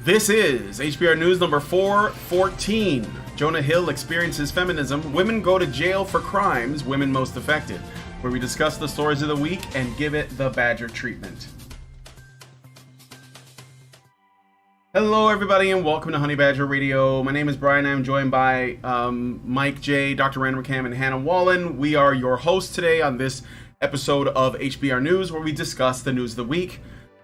This is HBR News number 414. Jonah Hill experiences feminism. Women go to jail for crimes, women most affected. Where we discuss the stories of the week and give it the Badger treatment. Hello everybody and welcome to Honey Badger Radio. My name is Brian. I'm joined by Mike J, Dr. Random and Hannah Wallen. We are your hosts today on this episode of HBR News where we discuss the news of the week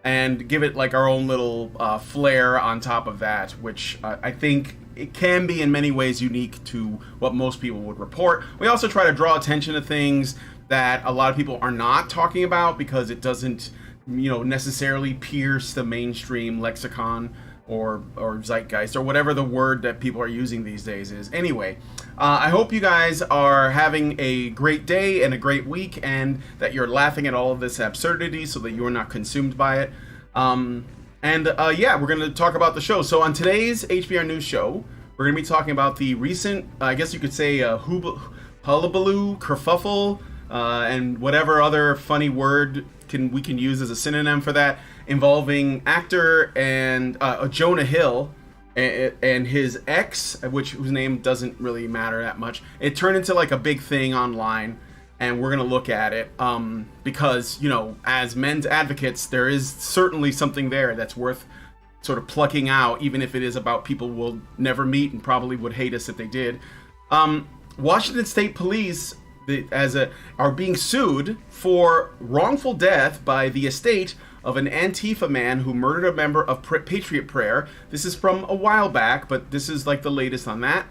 and give it like our own little flair on top of that, which I think it can be in many ways unique to what most people would report. We also try to draw attention to things that a lot of people are not talking about because it doesn't, necessarily pierce the mainstream lexicon or zeitgeist or whatever the word that people are using these days is. Anyway, I hope you guys are having a great day and a great week and that you're laughing at all of this absurdity so that you're not consumed by it. We're going to talk about the show. So on today's HBR News show, we're going to be talking about the recent, I guess you could say, hullabaloo, kerfuffle, and whatever other funny word we can use as a synonym for that, involving actor and Jonah Hill and his ex, whose name doesn't really matter that much. It turned into like a big thing online, and we're gonna look at it because as men's advocates, there is certainly something there that's worth sort of plucking out, even if it is about people we'll never meet and probably would hate us if they did. Washington State Police are being sued for wrongful death by the estate of an Antifa man who murdered a member of Patriot Prayer. This is from a while back, but this is like the latest on that.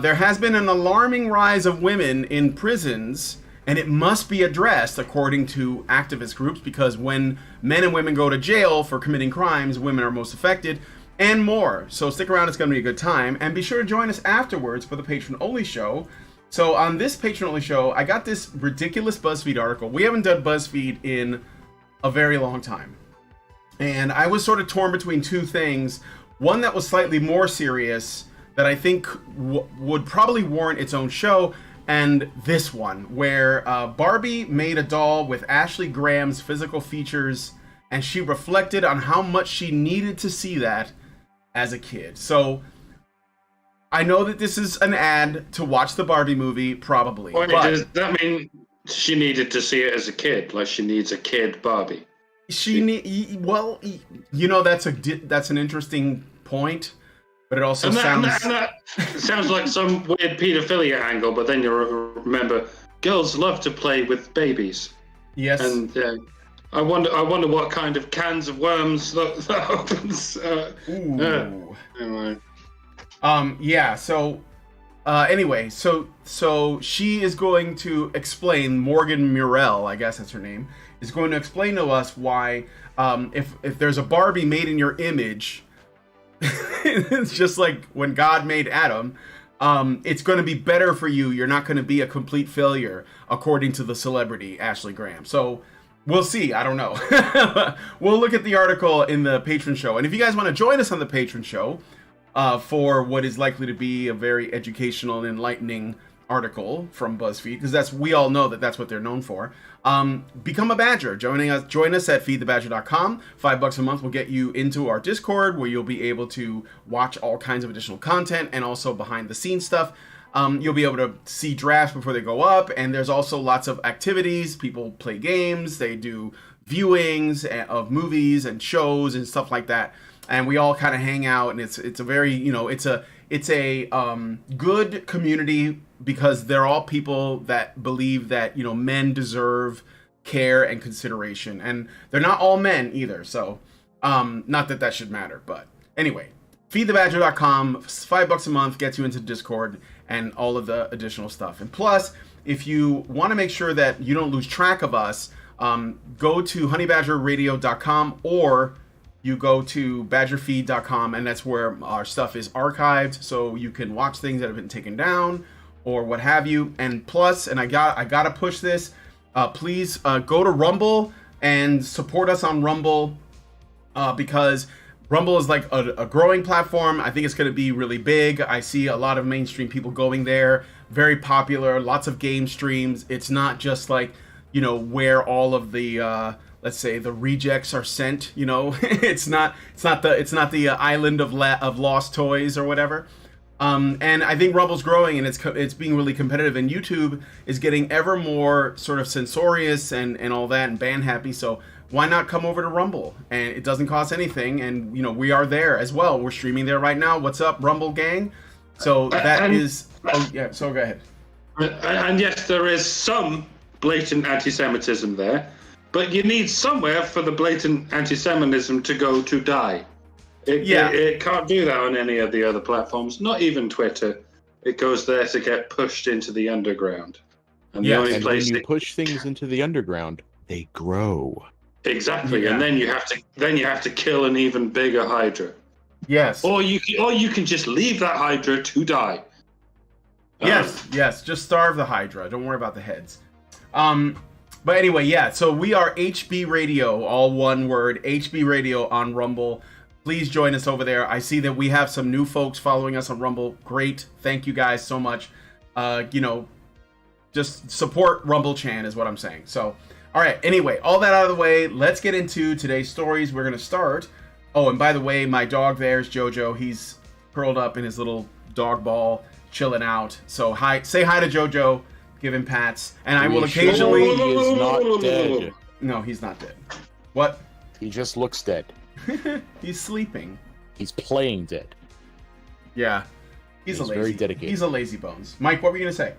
There has been an alarming rise of women in prisons, and it must be addressed according to activist groups, because when men and women go to jail for committing crimes, women are most affected, and more. So stick around, it's going to be a good time, and be sure to join us afterwards for the patron-only show. So on this patron-only show, I got this ridiculous BuzzFeed article. We haven't done BuzzFeed in a very long time. And I was sort of torn between two things. One that was slightly more serious that I think would probably warrant its own show, and this one, where Barbie made a doll with Ashley Graham's physical features, and she reflected on how much she needed to see that as a kid. So I know that this is an ad to watch the Barbie movie, probably. Wait, does that mean she needed to see it as a kid? Like she needs a kid Barbie? That's an interesting point, but it also that sounds like some weird pedophilia angle. But then you remember, girls love to play with babies. Yes. And I wonder what kind of cans of worms that opens. Anyway. So she is going to explain, Morgan Murrell, I guess that's her name, is going to explain to us why if there's a Barbie made in your image, it's just like when God made Adam, it's going to be better for you. You're not going to be a complete failure, according to the celebrity Ashley Graham. So we'll see. I don't know. We'll look at the article in the patron show. And if you guys want to join us on the patron show, for what is likely to be a very educational and enlightening article from BuzzFeed, because we all know that's what they're known for. Become a Badger. Join us at feedthebadger.com. $5 a month will get you into our Discord, where you'll be able to watch all kinds of additional content and also behind the scenes stuff. You'll be able to see drafts before they go up, and there's also lots of activities. People play games, they do viewings of movies and shows and stuff like that. And we all kind of hang out, and it's a very, it's a good community, because they're all people that believe that, men deserve care and consideration, and they're not all men either. So, not that should matter, but anyway, feedthebadger.com, $5 a month gets you into Discord and all of the additional stuff. And plus, if you want to make sure that you don't lose track of us, go to honeybadgerradio.com, or you go to badgerfeed.com, and that's where our stuff is archived, so you can watch things that have been taken down or what have you. And plus, and I gotta push this, please go to Rumble and support us on Rumble, because Rumble is like a growing platform. I think it's going to be really big. I see a lot of mainstream people going there. Very popular, lots of game streams. It's not just like, where all of the let's say the rejects are sent. You know, it's not the island of lost toys or whatever. And I think Rumble's growing, and it's being really competitive, and YouTube is getting ever more sort of censorious and all that, and ban happy. So why not come over to Rumble? And it doesn't cost anything, and you know, we are there as well. We're streaming there right now. What's up, Rumble gang? So that is. Oh yeah. So go ahead. And yes, there is some blatant anti-Semitism there, but you need somewhere for the blatant anti-Semitism to go to die. It can't do that on any of the other platforms, not even Twitter. It goes there to get pushed into the underground. And the only place when you push things into the underground, they grow. Exactly, and then you have to kill an even bigger Hydra. Yes. Or you can just leave that Hydra to die. Yes, just starve the Hydra. Don't worry about the heads. But anyway, yeah, so we are HB Radio, all one word, HB Radio on Rumble. Please join us over there. I see that we have some new folks following us on Rumble. Great. Thank you guys so much. You know, just support Rumble Chan is what I'm saying. So, all right. Anyway, all that out of the way, let's get into today's stories. We're going to start. Oh, and by the way, my dog there is Jojo. He's curled up in his little dog ball, chilling out. So say hi to Jojo. Give him pats. And I will occasionally... He is not dead. No, he's not dead. What? He just looks dead. He's sleeping. He's playing dead. Yeah. He's very dedicated. He's a lazy bones. Mike, what were you going to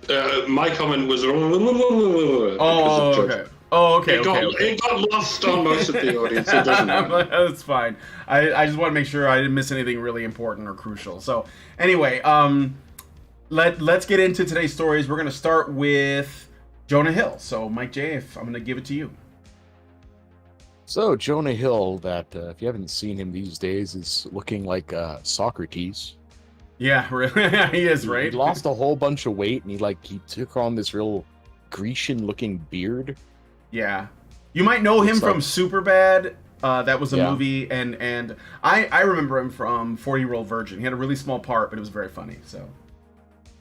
say? My comment was... Oh, okay. Oh, okay, It got lost on most of the audience. It doesn't matter. That's fine. I just want to make sure I didn't miss anything really important or crucial. So, anyway, let's get into today's stories. We're going to start with Jonah Hill. So, Mike J, I'm going to give it to you. So, Jonah Hill, that if you haven't seen him these days, is looking like Socrates. Yeah, really, he is, right? He lost a whole bunch of weight, and he took on this real Grecian-looking beard. Yeah, you might know him from Superbad. That was a movie, and I remember him from 40-Year-Old Virgin. He had a really small part, but it was very funny. So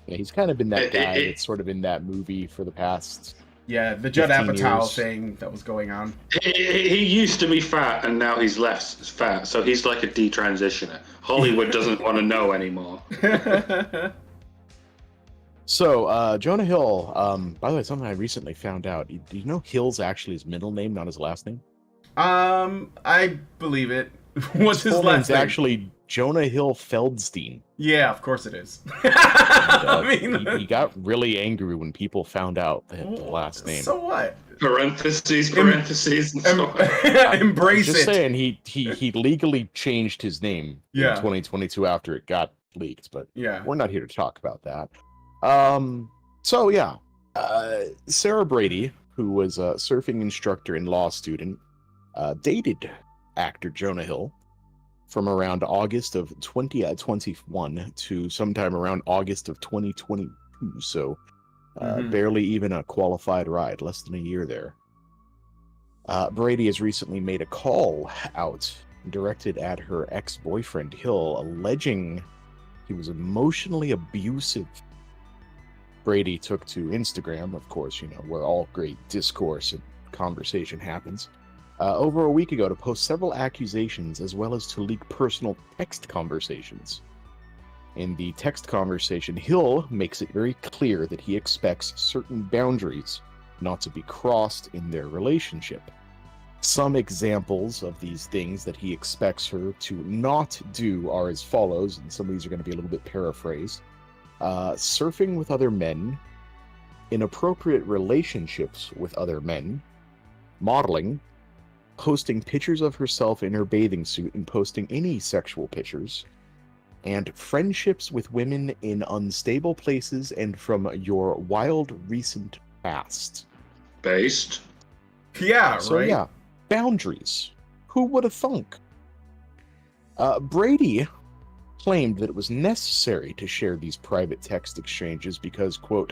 yeah, he's kind of been that guy that's sort of in that movie for the past. Yeah, the Judd Apatow thing that was going on. He used to be fat, and now he's less fat, so he's like a detransitioner. Hollywood doesn't want to know anymore. So, Jonah Hill, by the way, something I recently found out. Do you know Hill's actually his middle name, not his last name? I believe it. What's his last name? It's actually Jonah Hill Feldstein. Yeah, of course it is. He got really angry when people found out the last name. So what? Parentheses, and so on. Embrace it. Just saying, he legally changed his name in 2022 after it got leaked, but we're not here to talk about that. Sarah Brady, who was a surfing instructor and law student, dated actor Jonah Hill from around August of 2021 to sometime around August of 2022. So barely even a qualified ride, less than a year there. Brady has recently made a call out directed at her ex-boyfriend Hill, alleging he was emotionally abusive. Brady took to Instagram, of course, where all great discourse and conversation happens, over a week ago to post several accusations as well as to leak personal text conversations. In the text conversation, Hill makes it very clear that he expects certain boundaries not to be crossed in their relationship. Some examples of these things that he expects her to not do are as follows, and some of these are going to be a little bit paraphrased. Surfing with other men, inappropriate relationships with other men, modeling, posting pictures of herself in her bathing suit and posting any sexual pictures, and friendships with women in unstable places and from your wild recent past. Based? Yeah, so, right? Yeah, boundaries. Who would have thunk? Brady claimed that it was necessary to share these private text exchanges because, quote,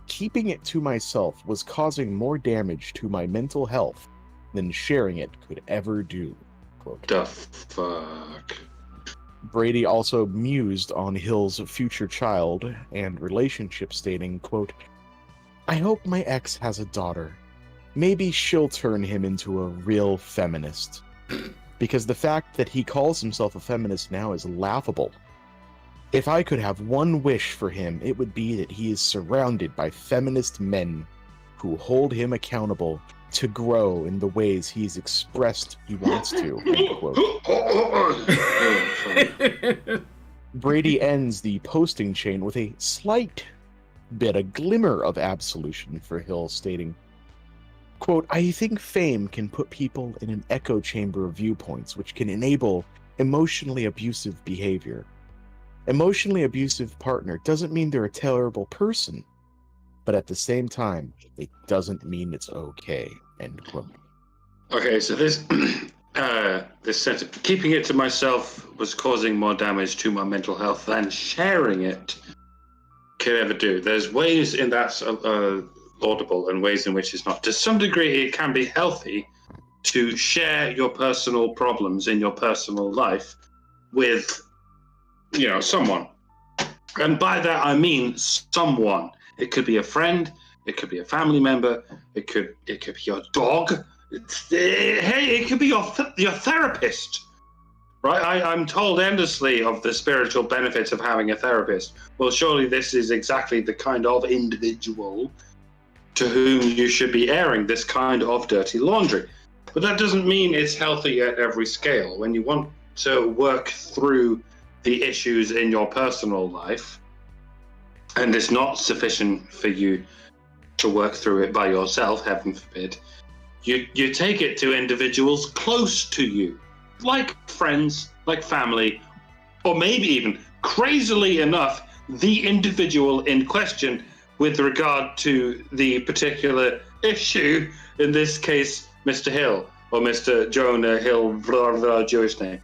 keeping it to myself was causing more damage to my mental health than sharing it could ever do, quote. The fuck? Brady also mused on Hill's future child and relationship, stating, quote, I hope my ex has a daughter. maybe she'll turn him into a real feminist. Because the fact that he calls himself a feminist now is laughable. If I could have one wish for him, it would be that he is surrounded by feminist men who hold him accountable to grow in the ways he's expressed he wants to, end quote. Brady ends the posting chain with a slight bit, a glimmer of absolution for Hill, stating, quote, I think fame can put people in an echo chamber of viewpoints, which can enable emotionally abusive behavior. Emotionally abusive partner doesn't mean they're a terrible person, but at the same time, it doesn't mean it's okay, end quote. Okay, so this this sense of keeping it to myself was causing more damage to my mental health than sharing it could ever do. There's ways in that's laudable and ways in which it's not. To some degree, it can be healthy to share your personal problems in your personal life with, someone. And by that, I mean someone. It could be a friend. It could be a family member. It could be your dog. It could be your therapist. Right? I'm told endlessly of the spiritual benefits of having a therapist. Well, surely this is exactly the kind of individual to whom you should be airing this kind of dirty laundry. But that doesn't mean it's healthy at every scale. When you want to work through the issues in your personal life, and it's not sufficient for you to work through it by yourself, heaven forbid, you take it to individuals close to you, like friends, like family, or maybe even, crazily enough, the individual in question with regard to the particular issue, in this case, Mr. Hill, or Mr. Jonah Hill, blah, blah, Jewish name.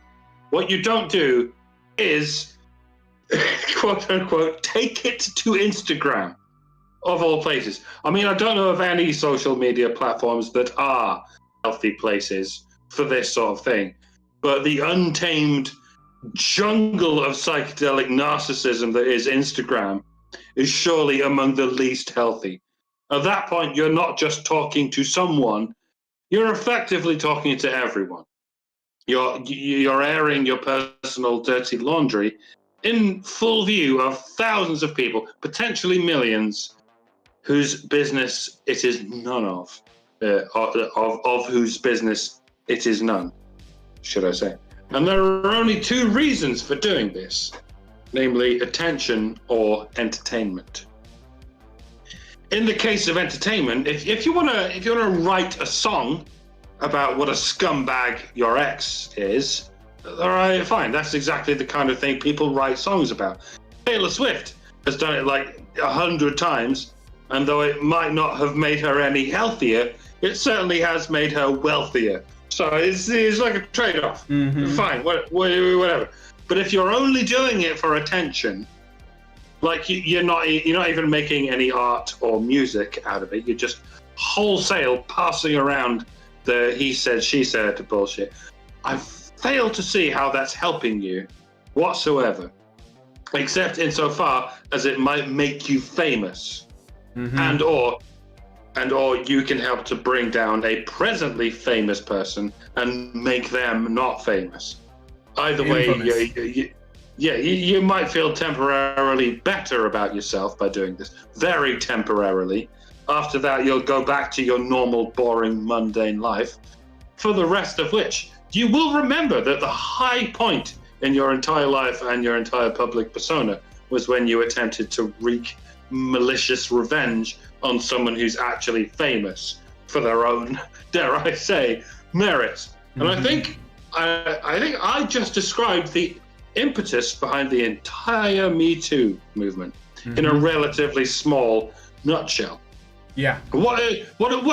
What you don't do is, quote unquote, take it to Instagram, of all places. I mean, I don't know of any social media platforms that are healthy places for this sort of thing, but the untamed jungle of psychedelic narcissism that is Instagram is surely among the least healthy. At that point, you're not just talking to someone, you're effectively talking to everyone. You're airing your personal dirty laundry in full view of thousands of people, potentially millions, whose business it is none of whose business it is none, should I say. And there are only two reasons for doing this, namely attention or entertainment. In the case of entertainment, if you want to write a song about what a scumbag your ex is, all right, fine. That's exactly the kind of thing people write songs about. Taylor Swift has done it like 100 times, and though it might not have made her any healthier, it certainly has made her wealthier. So it's like a trade-off. Mm-hmm. Fine, whatever. But if you're only doing it for attention, like you're not even making any art or music out of it, you're just wholesale passing around the he said, she said bullshit. I fail to see how that's helping you whatsoever, except insofar as it might make you famous, mm-hmm. and or you can help to bring down a presently famous person and make them not famous. Either way, you might feel temporarily better about yourself by doing this, very temporarily. After that, you'll go back to your normal, boring, mundane life, for the rest of which you will remember that the high point in your entire life and your entire public persona was when you attempted to wreak malicious revenge on someone who's actually famous for their own, dare I say, merits. Mm-hmm. And I think I just described the impetus behind the entire Me Too movement, mm-hmm. in a relatively small nutshell. Yeah. What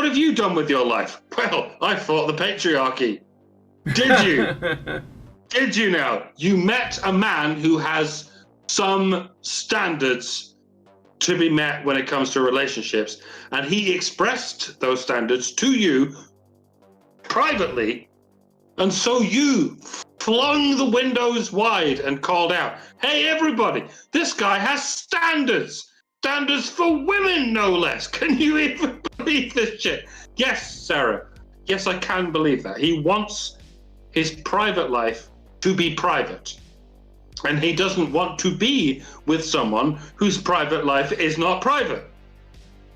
have you done with your life? Well, I fought the patriarchy. Did you? Did you now? You met a man who has some standards to be met when it comes to relationships, and he expressed those standards to you privately, and so you flung the windows wide and called out, hey everybody, this guy has standards for women, no less. Can you even believe this shit? Yes, Sarah. Yes, I can believe that. He wants his private life to be private. And he doesn't want to be with someone whose private life is not private.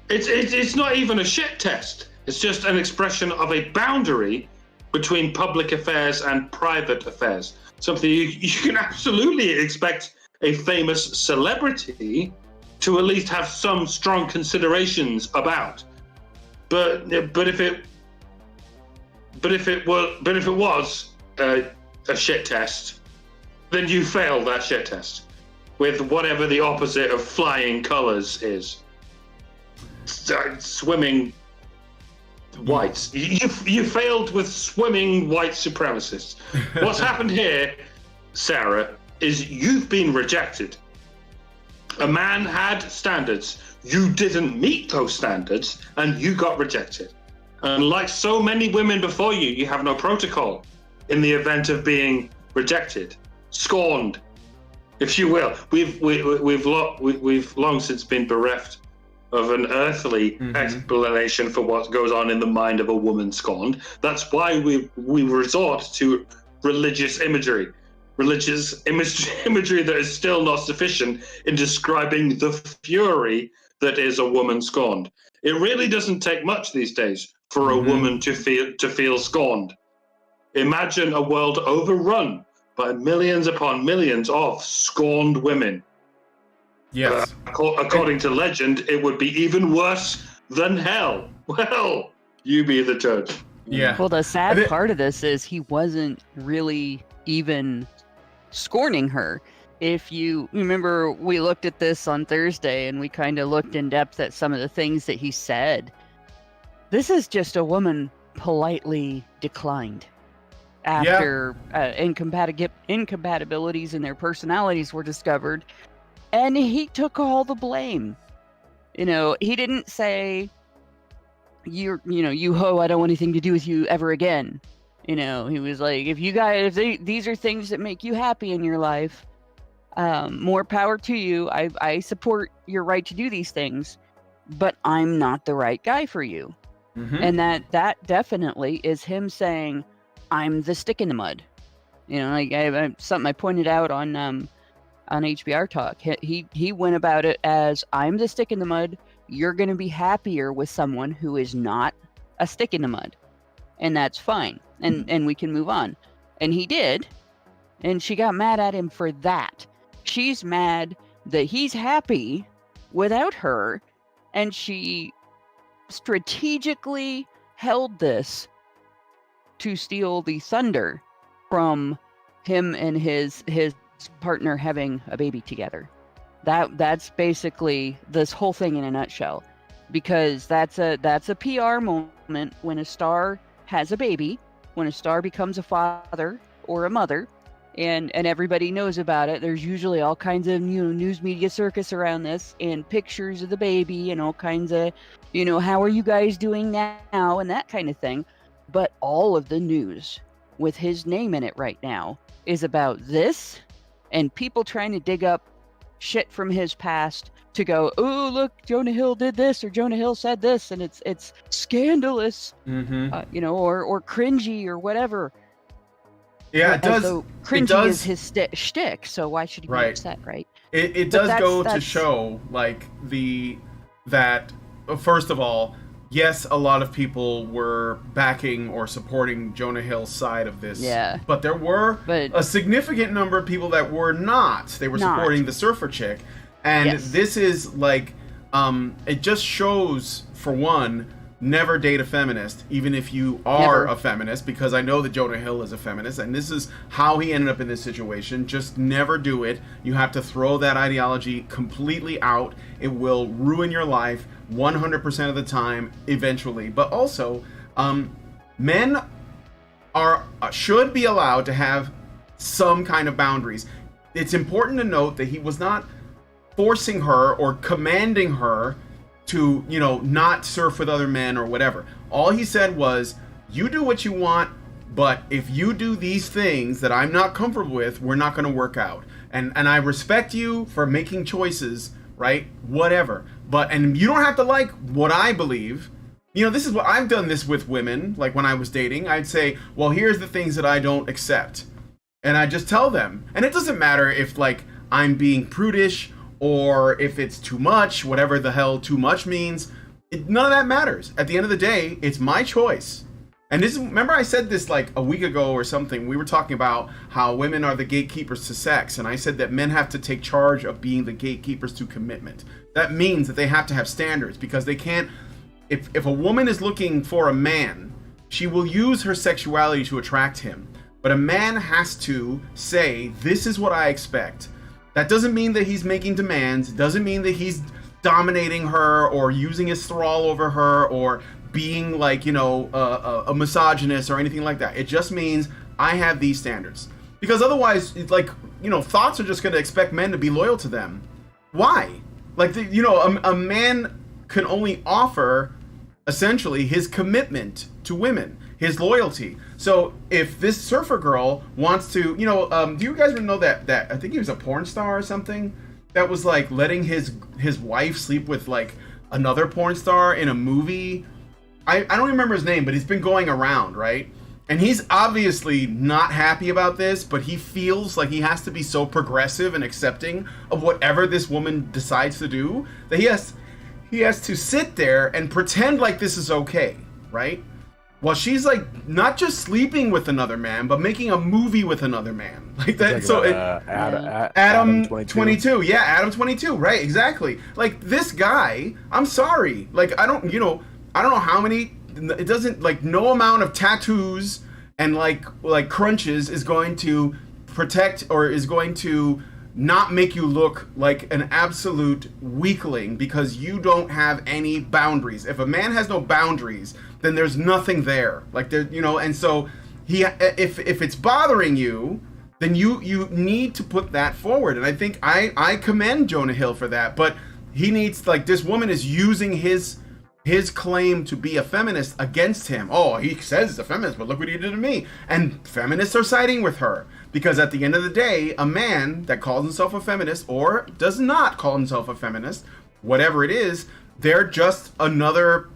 It's not even a shit test. It's just an expression of a boundary between public affairs and private affairs. Something you can absolutely expect a famous celebrity to at least have some strong considerations about. But if it was a shit test, then you failed that shit test with whatever the opposite of flying colors is. Swimming whites. You failed with swimming white supremacists. What's happened here, Sarah, is you've been rejected. A man had standards. You didn't meet those standards, and you got rejected. And like so many women before you, you have no protocol in the event of being rejected, scorned, if you will. We've long since been bereft of an earthly explanation for what goes on in the mind of a woman scorned. That's why we resort to religious imagery that is still not sufficient in describing the fury that is a woman scorned. It really doesn't take much these days for a woman to feel scorned. Imagine a world overrun by millions upon millions of scorned women. Yes. According to legend, it would be even worse than hell. Well, you be the judge. Yeah. Well, the sad part of this is he wasn't really even scorning her. If you remember, we looked at this on Thursday and we kind of looked in depth at some of the things that he said. This is just a woman politely declined after incompatibilities in their personalities were discovered. And he took all the blame. You know, he didn't say, you hoe, I don't want anything to do with you ever again. You know, he was like, these are things that make you happy in your life, more power to you. I support your right to do these things, but I'm not the right guy for you. And that definitely is him saying, I'm the stick in the mud. You know, like something I pointed out on HBR Talk. He went about it as, I'm the stick in the mud. You're going to be happier with someone who is not a stick in the mud. And that's fine. And we can move on. And he did. And she got mad at him for that. She's mad that he's happy without her. And she strategically held this to steal the thunder from him and his partner having a baby together. That's basically this whole thing in a nutshell, because that's a PR moment when a star has a baby, when a star becomes a father or a mother, and everybody knows about it. There's usually all kinds of news media circus around this, and pictures of the baby and all kinds of how are you guys doing now and that kind of thing. But all of the news with his name in it right now is about this and people trying to dig up shit from his past to go, oh, look, Jonah Hill did this or Jonah Hill said this, and it's scandalous, or cringy or whatever. Yeah, it does. So cringy is his shtick, so why should he be upset, right? It does go to show, like, that first of all, yes, a lot of people were backing or supporting Jonah Hill's side of this. Yeah. But there were a significant number of people that were not. They were supporting the surfer chick. And this is like, it just shows, for one, never date a feminist, even if you are a feminist, because I know that Jonah Hill is a feminist, and this is how he ended up in this situation. Just never do it. You have to throw that ideology completely out. It will ruin your life 100% of the time, eventually. But also, men should be allowed to have some kind of boundaries. It's important to note that he was not forcing her or commanding her to, not surf with other men or whatever. All he said was, you do what you want, but if you do these things that I'm not comfortable with, we're not going to work out. And I respect you for making choices, right? Whatever. And you don't have to like what I believe, this is what I've done this with women. Like when I was dating, I'd say, well, here's the things that I don't accept. And I just tell them. And it doesn't matter if like I'm being prudish or if it's too much, whatever the hell too much means. None of that matters. At the end of the day, it's my choice. And remember I said this like a week ago or something. We were talking about how women are the gatekeepers to sex. And I said that men have to take charge of being the gatekeepers to commitment. That means that they have to have standards, because they can't, if a woman is looking for a man, she will use her sexuality to attract him. But a man has to say, this is what I expect. That doesn't mean that he's making demands. It doesn't mean that he's dominating her or using his thrall over her or being like, a misogynist or anything like that. It just means I have these standards. Because otherwise, it's like, thoughts are just going to expect men to be loyal to them. Why? Like, a man can only offer essentially his commitment to women, his loyalty. So if this surfer girl wants to, do you guys know that I think he was a porn star or something that was like letting his wife sleep with like another porn star in a movie? I don't remember his name, but he's been going around, right? And he's obviously not happy about this, but he feels like he has to be so progressive and accepting of whatever this woman decides to do that he has to sit there and pretend like this is okay, right? Well, she's like not just sleeping with another man, but making a movie with another man, like that. So Adam 22, yeah, Adam 22, right? Exactly. Like this guy, I'm sorry, like I don't know how many. It doesn't, like, no amount of tattoos and like crunches is going to protect or is going to not make you look like an absolute weakling because you don't have any boundaries. If a man has no boundaries, then there's nothing there. Like there, and so if it's bothering you, then you need to put that forward. And I think I commend Jonah Hill for that, but he needs, like, this woman is using his claim to be a feminist against him. Oh, he says he's a feminist, but look what he did to me. And feminists are siding with her because at the end of the day, a man that calls himself a feminist or does not call himself a feminist, whatever it is, they're just another,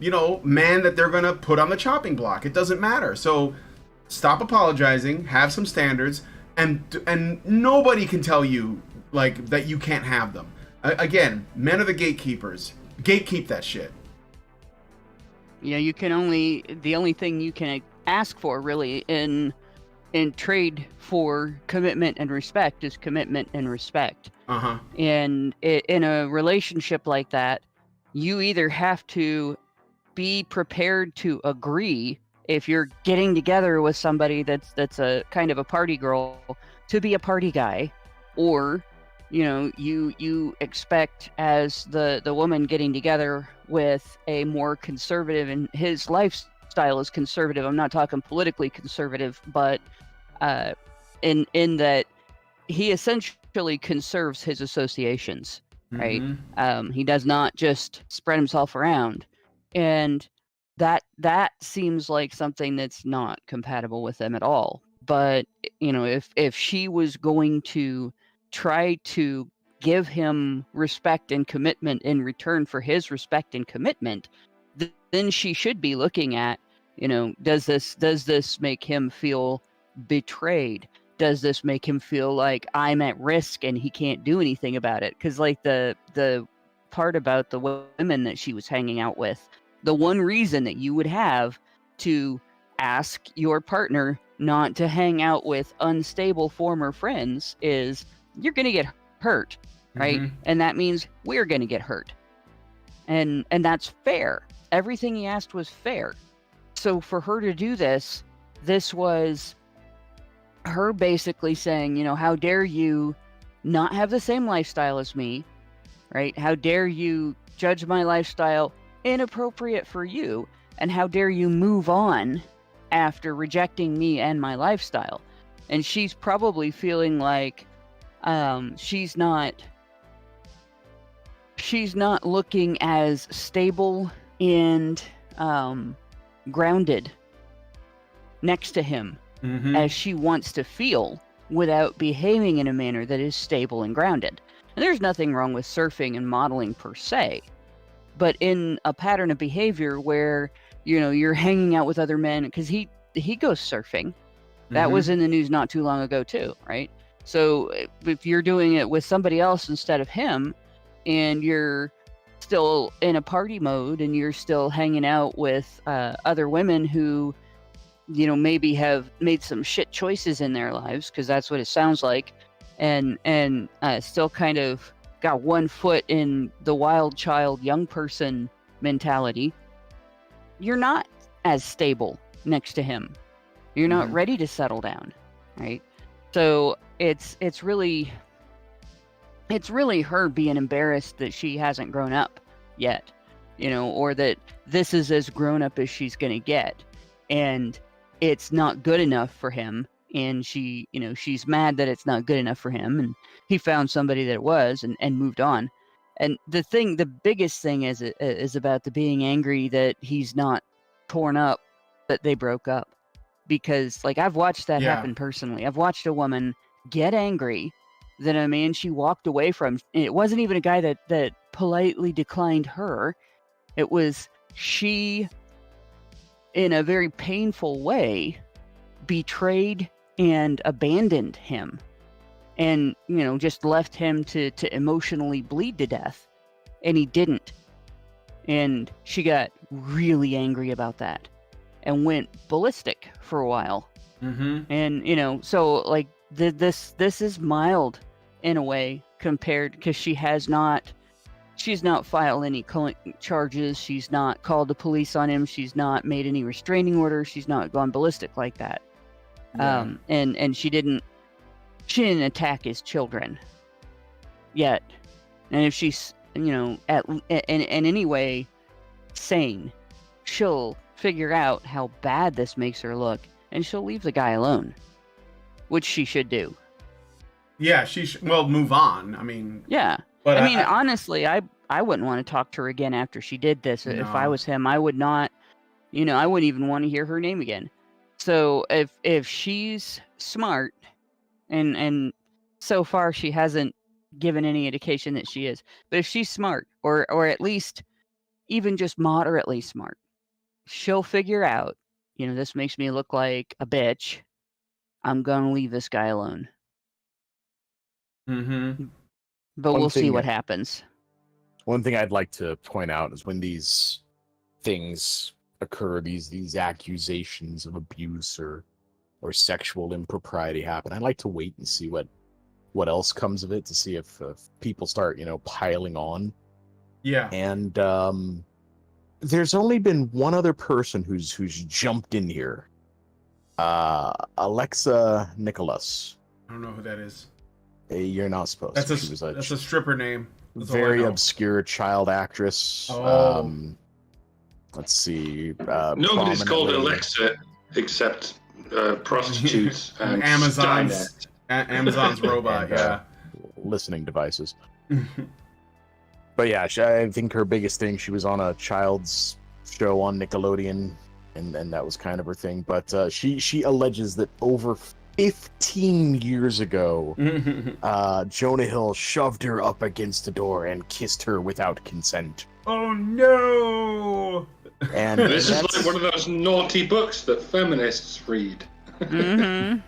man that they're going to put on the chopping block. It doesn't matter. So stop apologizing, have some standards, and nobody can tell you like that you can't have them. Again, men are the gatekeepers. Gatekeep that shit. Yeah, the only thing you can ask for really in trade for commitment and respect is commitment and respect. Uh-huh. And in a relationship like that, you either have to be prepared to agree, if you're getting together with somebody that's a kind of a party girl, to be a party guy, or you expect, as the woman getting together with a more conservative, and his lifestyle is conservative. I'm not talking politically conservative, but in that he essentially conserves his associations, right? Mm-hmm. He does not just spread himself around, and that seems like something that's not compatible with them at all. But if she was going to try to give him respect and commitment in return for his respect and commitment, then she should be looking at, does this make him feel betrayed? Does this make him feel like I'm at risk and he can't do anything about it? Because like the part about the women that she was hanging out with, the one reason that you would have to ask your partner not to hang out with unstable former friends is you're going to get hurt, right? Mm-hmm. And that means we're going to get hurt. And that's fair. Everything he asked was fair. So for her to do this was her basically saying, how dare you not have the same lifestyle as me, right? How dare you judge my lifestyle inappropriate for you? And how dare you move on after rejecting me and my lifestyle? And she's probably feeling like she's not looking as stable and grounded next to him as she wants to feel without behaving in a manner that is stable and grounded. And there's nothing wrong with surfing and modeling per se, but in a pattern of behavior where you're hanging out with other men, because he goes surfing. That was in the news not too long ago too, right? So if you're doing it with somebody else instead of him, and you're still in a party mode, and you're still hanging out with other women who, maybe have made some shit choices in their lives, because that's what it sounds like, and still kind of got one foot in the wild child, young person mentality, you're not as stable next to him. You're not ready to settle down, right? So it's really her being embarrassed that she hasn't grown up yet, or that this is as grown up as she's gonna get, and it's not good enough for him, and she's mad that it's not good enough for him, and he found somebody that it was, and moved on. And the biggest thing is about the being angry that he's not torn up, that they broke up. Because, like, I've watched that happen personally. I've watched a woman get angry that a man she walked away from, it wasn't even a guy that politely declined her. It was she, in a very painful way, betrayed and abandoned him, and just left him to emotionally bleed to death, and he didn't. And she got really angry about that and went ballistic for a while. And so, like, this is mild in a way, compared, because she's not filed any charges, she's not called the police on him, she's not made any restraining orders, she's not gone ballistic like that. And she didn't attack his children yet. And if she's in any way sane, she'll figure out how bad this makes her look, and she'll leave the guy alone, which she should do. Yeah, she should. Well, move on. I mean, yeah. But I mean, honestly, I wouldn't want to talk to her again after she did this. No. If I was him, I would not. I wouldn't even want to hear her name again. So if she's smart, and so far she hasn't given any indication that she is, but if she's smart, or at least even just moderately smart, she'll figure out, this makes me look like a bitch, I'm gonna leave this guy alone. But we'll see what happens. One thing I'd like to point out is when these things occur, these accusations of abuse or sexual impropriety happen, I'd like to wait and see what else comes of it, to see if people start, piling on. Yeah. And there's only been one other person who's jumped in here. Alexa Nicholas. I don't know who that is. You're not supposed to. That's a stripper name. That's very obscure child actress. Oh. Let's see. Nobody's called Alexa except prostitutes and Amazon's robot. And, listening devices. But yeah, I think her biggest thing, she was on a child's show on Nickelodeon, and that was kind of her thing. But she alleges that over 15 years ago, Jonah Hill shoved her up against the door and kissed her without consent. Oh no! And this is like one of those naughty books that feminists read. And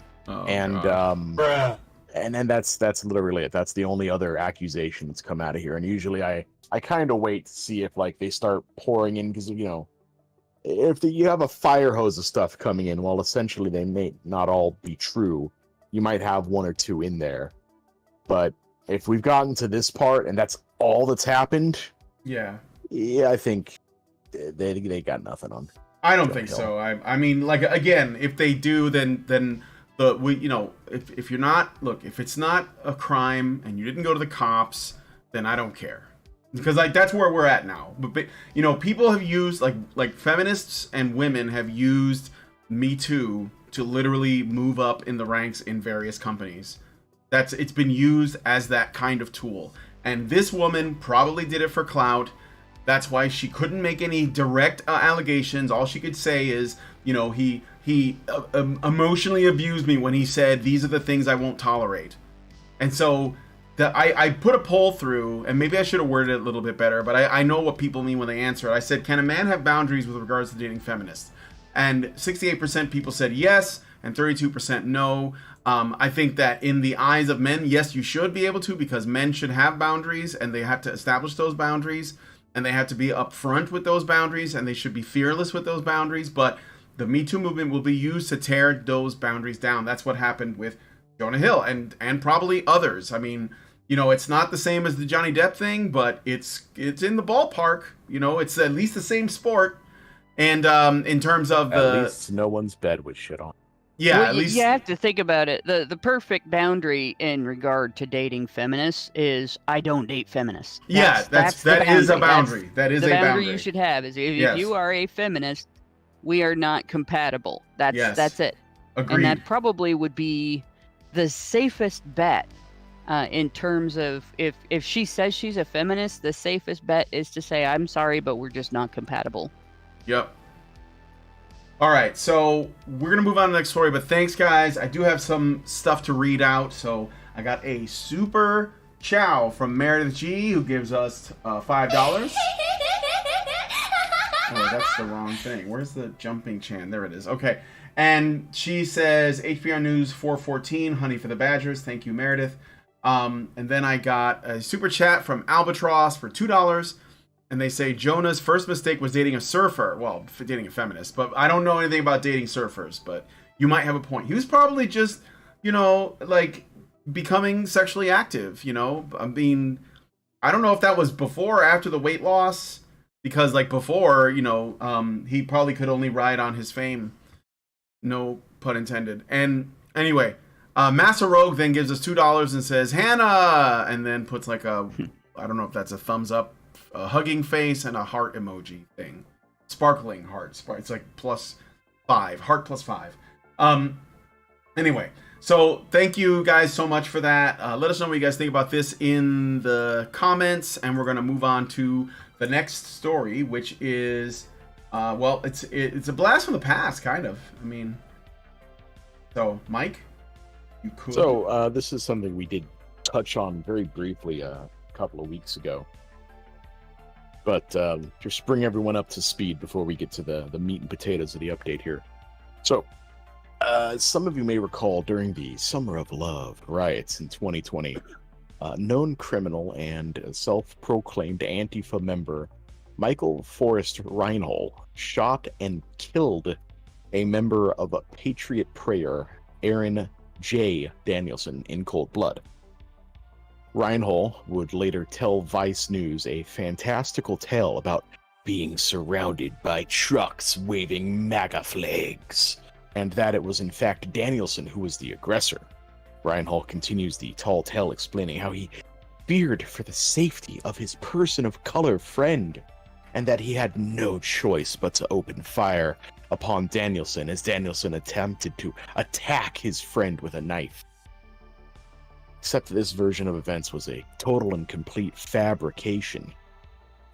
then that's literally it. That's the only other accusation that's come out of here. And usually I kind of wait to see if, like, they start pouring in, because if you have a fire hose of stuff coming in, well, essentially they may not all be true. You might have one or two in there, but if we've gotten to this part and that's all that's happened, yeah, I think they got nothing on. I don't think so. I mean, like, again, if they do, then if you're not, look, if it's not a crime and you didn't go to the cops, then I don't care. Because, like, that's where we're at now. But people have used, like feminists and women have used Me Too to literally move up in the ranks in various companies. It's been used as that kind of tool. And this woman probably did it for clout. That's why she couldn't make any direct allegations. All she could say is, he emotionally abused me when he said, these are the things I won't tolerate. And so I put a poll through, and maybe I should have worded it a little bit better, but I know what people mean when they answer it. I said, can a man have boundaries with regards to dating feminists? And 68% people said yes, and 32% no. I think that in the eyes of men, yes, you should be able to, because men should have boundaries, and they have to establish those boundaries, and they have to be upfront with those boundaries, and they should be fearless with those boundaries. But the Me Too movement will be used to tear those boundaries down. That's what happened with Jonah Hill and probably others. I mean, it's not the same as the Johnny Depp thing, but it's in the ballpark. It's at least the same sport. And in terms of at least no one's bed was shit on. Yeah, well, at least you have to think about it. The perfect boundary in regard to dating feminists is I don't date feminists. That is a boundary. That is the a boundary you should have. Is if Yes. you are a feminist, we are not compatible. That's it. Agreed. And that probably would be the safest bet in terms of if she says she's a feminist, the safest bet is to say, I'm sorry, but we're just not compatible. Yep. All right, so we're going to move on to the next story, but thanks, guys. I do have some stuff to read out. So I got a super chow from Meredith G, who gives us $5. Oh, that's the wrong thing. Where's the jumping chan? There it is. Okay. And she says, HBR News 414, honey for the Badgers. Thank you, Meredith. And then I got a super chat from Albatross for $2. And they say Jonah's first mistake was dating a surfer. Well, dating a feminist. But I don't know anything about dating surfers. But you might have a point. He was probably just, becoming sexually active, I mean, I don't know if that was before or after the weight loss. Because, before, he probably could only ride on his fame. No pun intended. And anyway, Massa Rogue then gives us $2 and says, Hannah! And then puts I don't know if that's a thumbs up, a hugging face, and a heart emoji thing. Sparkling heart. It's +5. Heart +5. Anyway, so thank you guys so much for that. Let us know what you guys think about this in the comments. And we're going to move on to the next story, which is, it's a blast from the past, kind of. I mean, so, Mike, you could. So, this is something we did touch on very briefly a couple of weeks ago. But just bring everyone up to speed before we get to the meat and potatoes of the update here. So, some of you may recall during the Summer of Love riots in 2020, known criminal and self-proclaimed Antifa member Michael Forrest Reinhold shot and killed a member of Patriot Prayer, Aaron J. Danielson, in cold blood. Reinhold would later tell Vice News a fantastical tale about being surrounded by trucks waving MAGA flags, and that it was in fact Danielson who was the aggressor. Reinhold continues the tall tale, explaining how he feared for the safety of his person of color friend, and that he had no choice but to open fire upon Danielson as Danielson attempted to attack his friend with a knife. Except that this version of events was a total and complete fabrication,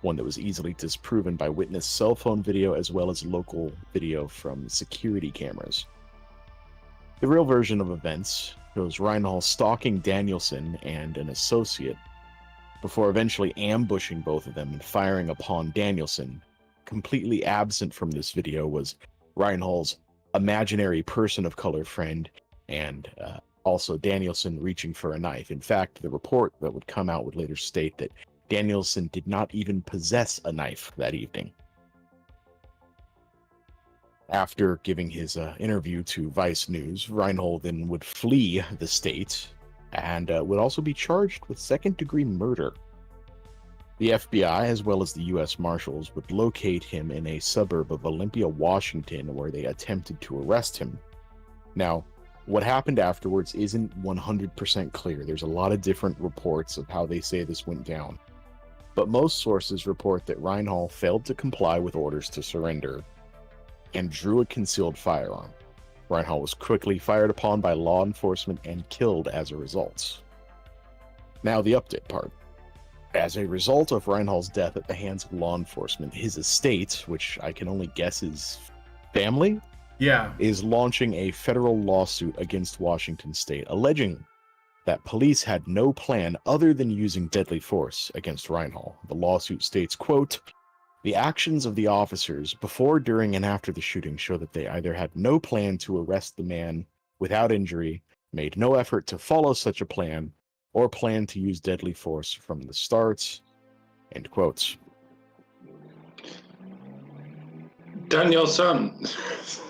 one that was easily disproven by witness cell phone video as well as local video from security cameras. The real version of events shows Reinhold stalking Danielson and an associate before eventually ambushing both of them and firing upon Danielson. Completely absent from this video was Reinhold's imaginary person of color friend and also Danielson reaching for a knife. In fact, the report that would come out would later state that Danielson did not even possess a knife that evening. After giving his interview to Vice News, Reinhold then would flee the state and would also be charged with second-degree murder. The FBI, as well as the U.S. Marshals, would locate him in a suburb of Olympia, Washington, where they attempted to arrest him. Now, what happened afterwards isn't 100% clear. There's a lot of different reports of how they say this went down. But most sources report that Reinhold failed to comply with orders to surrender and drew a concealed firearm. Reinhold was quickly fired upon by law enforcement and killed as a result. Now the update part. As a result of Reinhold's death at the hands of law enforcement, his estate, which I can only guess is family, is launching a federal lawsuit against Washington state, alleging that police had no plan other than using deadly force against Reinhold. The lawsuit states, quote, "The actions of the officers before, during, and after the shooting show that they either had no plan to arrest the man without injury, made no effort to follow such a plan, or plan to use deadly force from the start." End quotes. Daniel's son.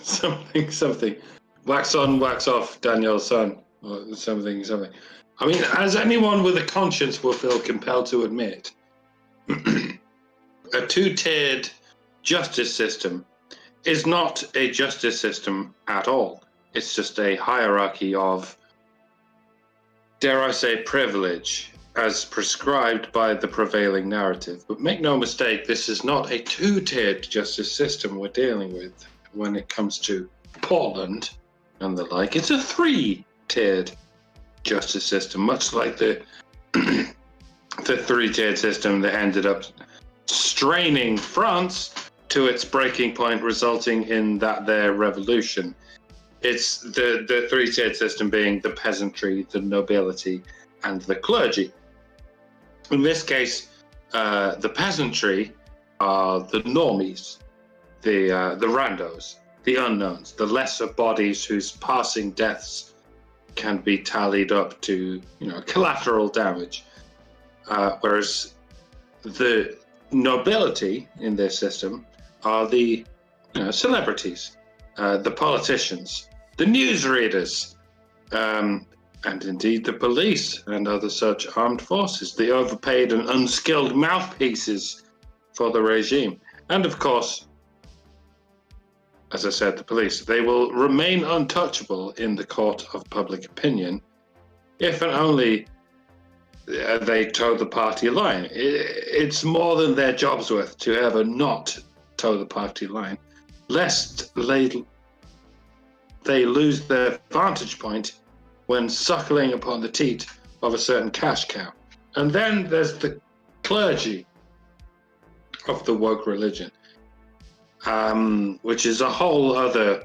something. Wax on, wax off, Daniel's son. Or something. I mean, as anyone with a conscience will feel compelled to admit, a two-tiered justice system is not a justice system at all. It's just a hierarchy of, dare I say, privilege as prescribed by the prevailing narrative. But make no mistake, this is not a two-tiered justice system we're dealing with when it comes to Portland and the like. It's a three-tiered justice system, much like the the three-tiered system that ended up straining France to its breaking point, resulting in their revolution. It's the three-tiered system being the peasantry, the nobility, and the clergy. In this case, the peasantry are the normies, the randos, the unknowns, the lesser bodies whose passing deaths can be tallied up to, collateral damage. Whereas the nobility in this system are the celebrities, the politicians, the newsreaders, and indeed the police and other such armed forces, the overpaid and unskilled mouthpieces for the regime. And of course, as I said, the police. They will remain untouchable in the court of public opinion if and only they toe the party line. It's more than their job's worth to ever not toe the party line, lest they lose their vantage point when suckling upon the teat of a certain cash cow. And then there's the clergy of the woke religion, which is a whole other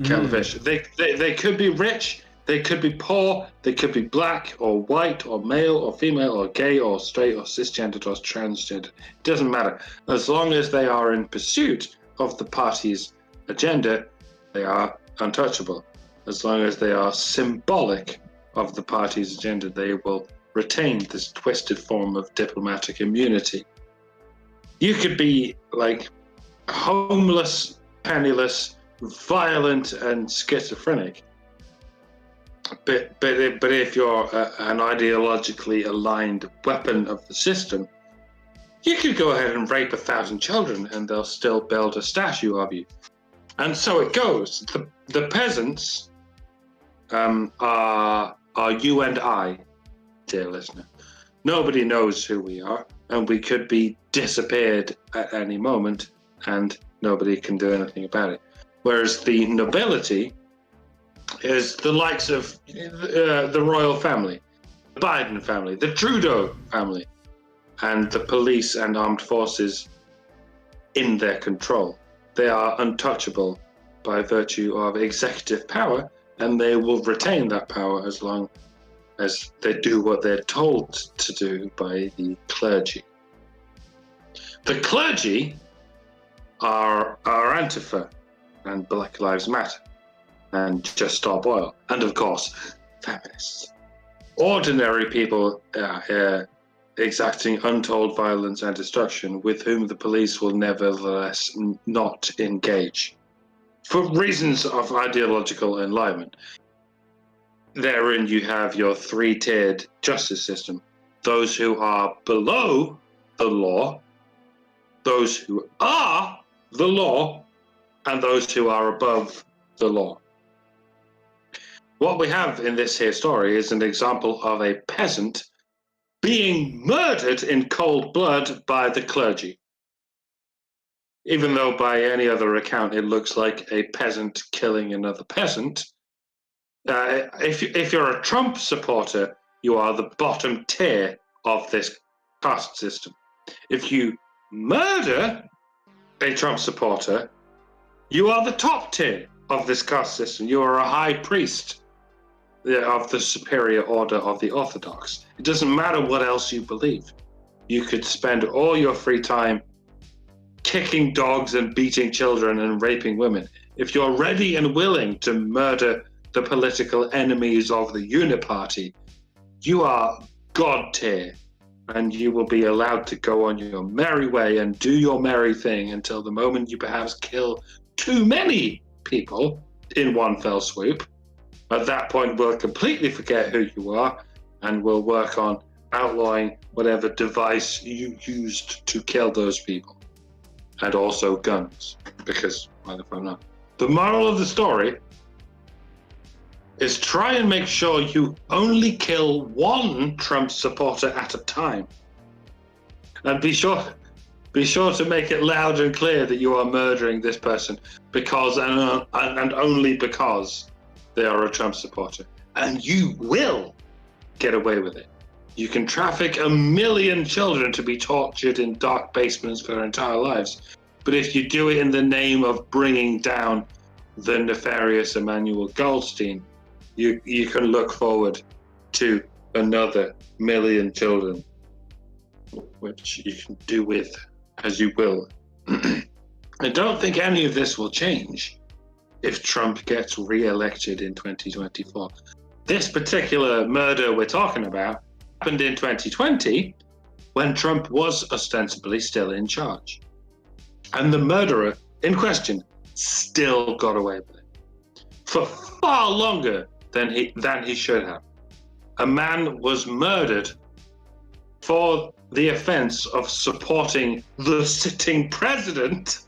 kettle of fish. They could be rich, they could be poor, they could be black or white or male or female or gay or straight or cisgendered or transgender. It doesn't matter. As long as they are in pursuit of the party's agenda, they are untouchable. As long as they are symbolic of the party's agenda, they will retain this twisted form of diplomatic immunity. You could be like homeless, penniless, violent, and schizophrenic, but if you're an ideologically aligned weapon of the system, you could go ahead and rape 1,000 children, and they'll still build a statue of you. And so it goes. The peasants are you and I, dear listener. Nobody knows who we are, and we could be disappeared at any moment, and nobody can do anything about it. Whereas the nobility is the likes of the royal family, the Biden family, the Trudeau family, and the police and armed forces in their control. They are untouchable by virtue of executive power, and they will retain that power as long as they do what they're told to do by the clergy. The clergy are Antifa and Black Lives Matter and Just Stop Oil, and of course, feminists. Ordinary people exacting untold violence and destruction with whom the police will nevertheless not engage. For reasons of ideological enlightenment. Therein you have your three-tiered justice system. Those who are below the law, those who are the law, and those who are above the law. What we have in this here story is an example of a peasant being murdered in cold blood by the clergy. Even though by any other account it looks like a peasant killing another peasant, if you're a Trump supporter, you are the bottom tier of this caste system. If you murder a Trump supporter, you are the top tier of this caste system. You are a high priest of the superior order of the Orthodox. It doesn't matter what else you believe. You could spend all your free time kicking dogs and beating children and raping women. If you're ready and willing to murder the political enemies of the Uniparty, you are God tier, and you will be allowed to go on your merry way and do your merry thing until the moment you perhaps kill too many people in one fell swoop. At that point, we'll completely forget who you are, and we'll work on outlawing whatever device you used to kill those people. And also guns, because why the fuck not? The moral of the story is try and make sure you only kill one Trump supporter at a time. And be sure to make it loud and clear that you are murdering this person because and only because they are a Trump supporter. And you will get away with it. You can traffic 1 million children to be tortured in dark basements for their entire lives. But if you do it in the name of bringing down the nefarious Emmanuel Goldstein, you can look forward to another 1 million children, which you can do with as you will. I don't think any of this will change if Trump gets re-elected in 2024. This particular murder we're talking about happened in 2020 when Trump was ostensibly still in charge. And the murderer in question still got away with it for far longer than he should have. A man was murdered for the offense of supporting the sitting president.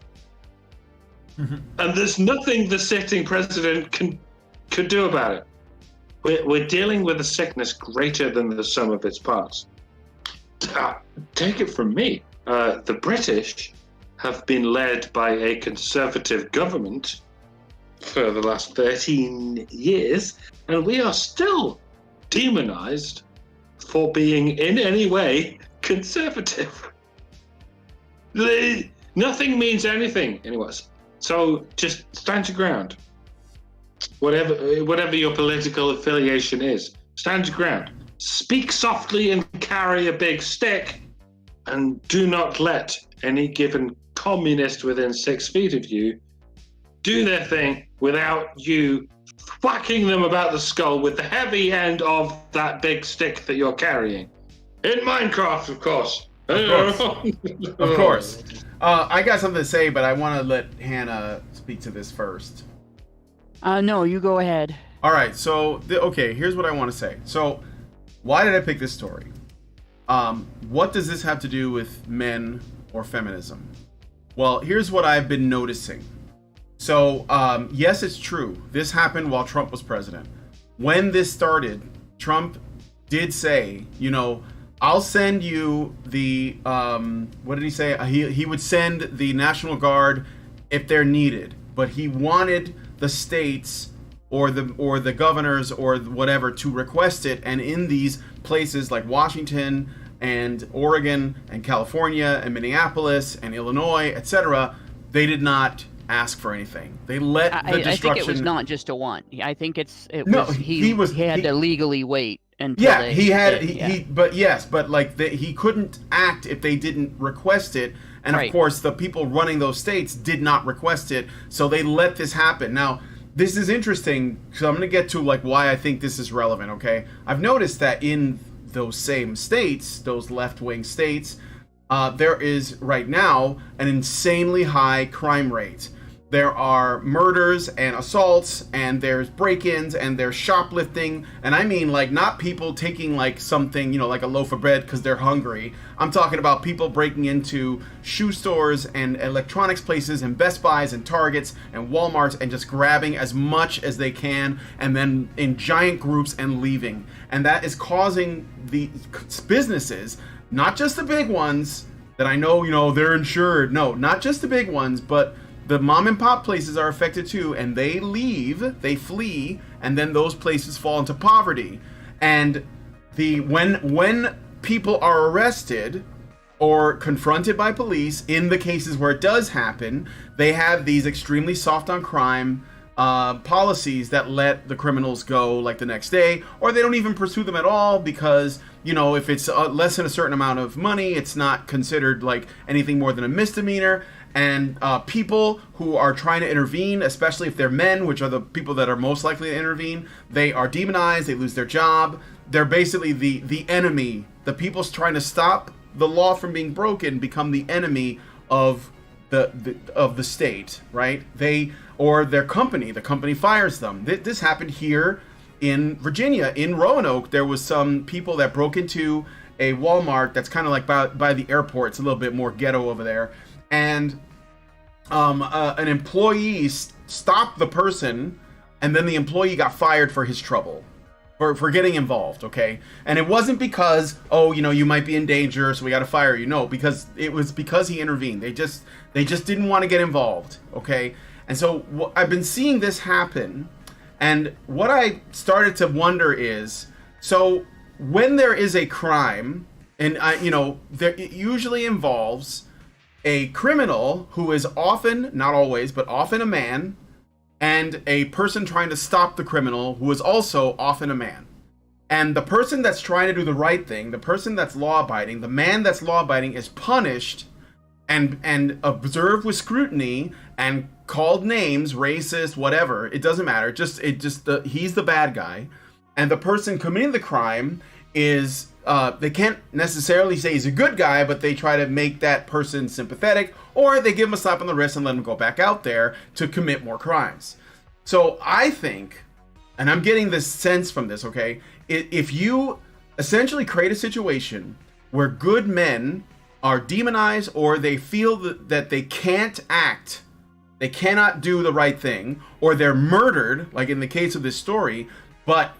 Mm-hmm. And there's nothing the sitting president could do about it. We're dealing with a sickness greater than the sum of its parts. Take it from me. The British have been led by a conservative government for the last 13 years, and we are still demonized for being in any way conservative. Nothing means anything, anyways. So just stand your ground. Whatever your political affiliation is, stand your ground. Speak softly and carry a big stick, and do not let any given communist within 6 feet of you do their thing without you whacking them about the skull with the heavy end of that big stick that you're carrying. In Minecraft, of course. Of course. I got something to say, but I want to let Hannah speak to this first. No, you go ahead. All right. So, okay, here's what I want to say. So, why did I pick this story? What does this have to do with men or feminism? Well, here's what I've been noticing. So, yes, it's true. This happened while Trump was president. When this started, Trump did say, I'll send you the, what did he say? He would send the National Guard if they're needed. But he wanted the states or the governors or whatever to request it. And in these places like Washington and Oregon and California and Minneapolis and Illinois, etc., they did not ask for anything. They let the destruction. I think it was not just a one. I think he had to legally wait until. Yeah, he couldn't act if they didn't request it, and of course the people running those states did not request it, so they let this happen. Now, this is interesting because I'm going to get to why I think this is relevant. Okay, I've noticed that in those same states, those left-wing states, there is right now an insanely high crime rate. There are murders and assaults, and there's break-ins, and there's shoplifting, and I mean not people taking something, like a loaf of bread because they're hungry. I'm talking about people breaking into shoe stores and electronics places and Best Buys and Targets and Walmarts and just grabbing as much as they can and then in giant groups and leaving. And that is causing the businesses, not just the big ones that I know, they're insured. No, not just the big ones, but the mom and pop places are affected too, and they flee, and then those places fall into poverty. And when people are arrested or confronted by police, in the cases where it does happen, they have these extremely soft on crime policies that let the criminals go like the next day, or they don't even pursue them at all because, if it's less than a certain amount of money, it's not considered like anything more than a misdemeanor. And people who are trying to intervene, especially if they're men, which are the people that are most likely to intervene, they are demonized, they lose their job. They're basically the enemy. The people trying to stop the law from being broken become the enemy of the state, right? Or their company. The company fires them. This happened here in Virginia. In Roanoke, there was some people that broke into a Walmart that's kind of like by the airport. It's a little bit more ghetto over there. And an employee stopped the person, and then the employee got fired for his trouble, for getting involved, okay? And it wasn't because, you might be in danger, so we got to fire you. No, because it was because he intervened. They just didn't want to get involved, okay? And so I've been seeing this happen, and what I started to wonder is, so when there is a crime, and it usually involves a criminal who is often, not always, but often a man, and a person trying to stop the criminal who is also often a man. And the person that's trying to do the right thing, the person that's law-abiding, the man that's law-abiding is punished and observed with scrutiny and called names, racist, whatever. It doesn't matter. He's the bad guy. And the person committing the crime is, they can't necessarily say he's a good guy, but they try to make that person sympathetic, or they give him a slap on the wrist and let him go back out there to commit more crimes. So I think, and I'm getting this sense from this, okay, if you essentially create a situation where good men are demonized, or they feel that they can't act, they cannot do the right thing, or they're murdered, like in the case of this story, but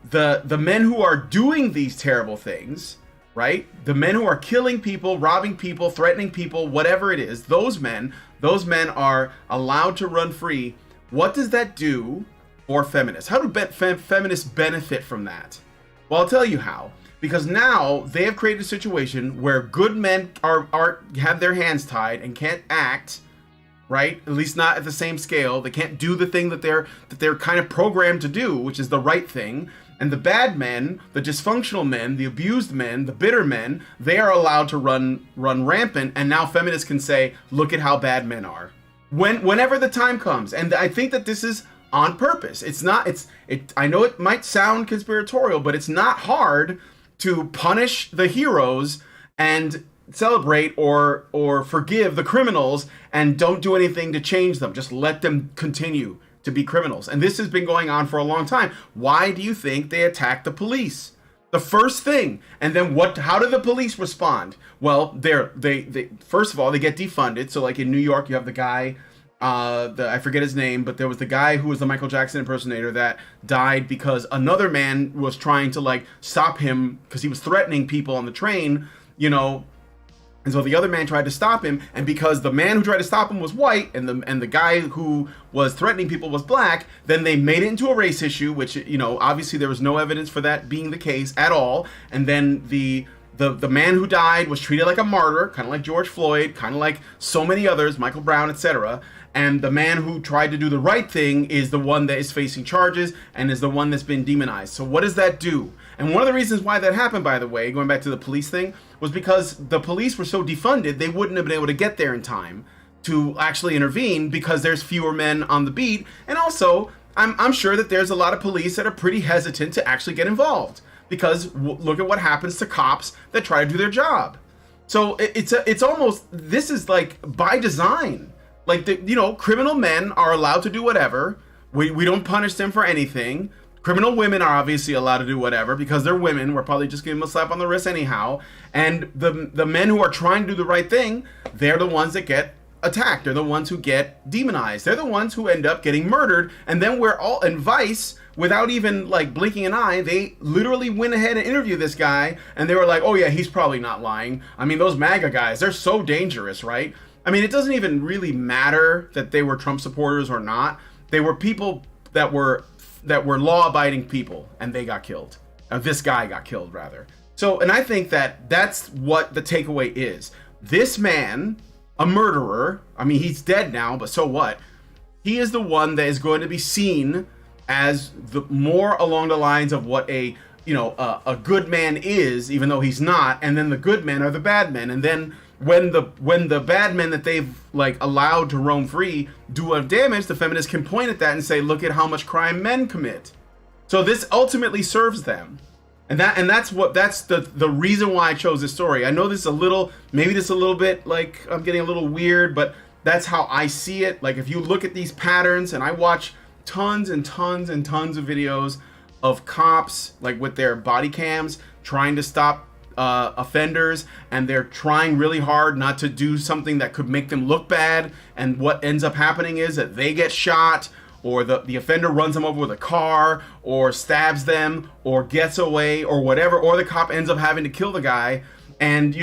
the men who are doing these terrible things, right? The men who are killing people, robbing people, threatening people, whatever it is, those men are allowed to run free. What does that do for feminists? How do feminists benefit from that? Well, I'll tell you how. Because now they have created a situation where good men have their hands tied and can't act, right? At least not at the same scale. They can't do the thing that they're kind of programmed to do, which is the right thing. And the bad men, the dysfunctional men, the abused men, the bitter men, they are allowed to run rampant. And now feminists can say, look at how bad men are. Whenever the time comes. And I think that this is on purpose. I know it might sound conspiratorial, but it's not hard to punish the heroes and celebrate or forgive the criminals and don't do anything to change them. Just let them continue to be criminals. And this has been going on for a long time. Why do you think they attacked the police? The first thing. And then how do the police respond? Well, they first of all, they get defunded. So like in New York, you have the guy, I forget his name, but there was the guy who was the Michael Jackson impersonator that died because another man was trying to like stop him because he was threatening people on the train, and so the other man tried to stop him, and because the man who tried to stop him was white and the guy who was threatening people was black, then they made it into a race issue, which obviously there was no evidence for that being the case at all. And then the man who died was treated like a martyr, kind of like George Floyd, kind of like so many others, Michael Brown, etc. And the man who tried to do the right thing is the one that is facing charges and is the one that's been demonized. So what does that do? And one of the reasons why that happened, by the way, going back to the police thing, was because the police were so defunded, they wouldn't have been able to get there in time to actually intervene because there's fewer men on the beat. And also, I'm sure that there's a lot of police that are pretty hesitant to actually get involved because look at what happens to cops that try to do their job. So it's almost, this is like by design. Like, criminal men are allowed to do whatever. We don't punish them for anything. Criminal women are obviously allowed to do whatever because they're women. We're probably just giving them a slap on the wrist anyhow. And the men who are trying to do the right thing, they're the ones that get attacked. They're the ones who get demonized. They're the ones who end up getting murdered. And then we're all in Vice, without even like blinking an eye, they literally went ahead and interviewed this guy. And they were like, oh yeah, he's probably not lying. I mean, those MAGA guys, they're so dangerous, right? I mean, it doesn't even really matter that they were Trump supporters or not. They were people that were law-abiding people, and they got killed. This guy got killed, rather. So, and I think that that's what the takeaway is. This man, a murderer, I mean, he's dead now, but so what? he is the one that is going to be seen as the more along the lines of what a good man is, even though he's not, and then the good men are the bad men, and then when the bad men that they've like allowed to roam free do a damage, the feminists can point at that and say, look at how much crime men commit. So this ultimately serves them. And that's the reason why I chose this story. I know this is a little bit like I'm getting a little weird, but that's how I see it. Like if you look at these patterns, and I watch tons and tons and tons of videos of cops like with their body cams trying to stop offenders, and they're trying really hard not to do something that could make them look bad, and what ends up happening is that they get shot, or the offender runs them over with a car, or stabs them, or gets away, or whatever, or the cop ends up having to kill the guy. And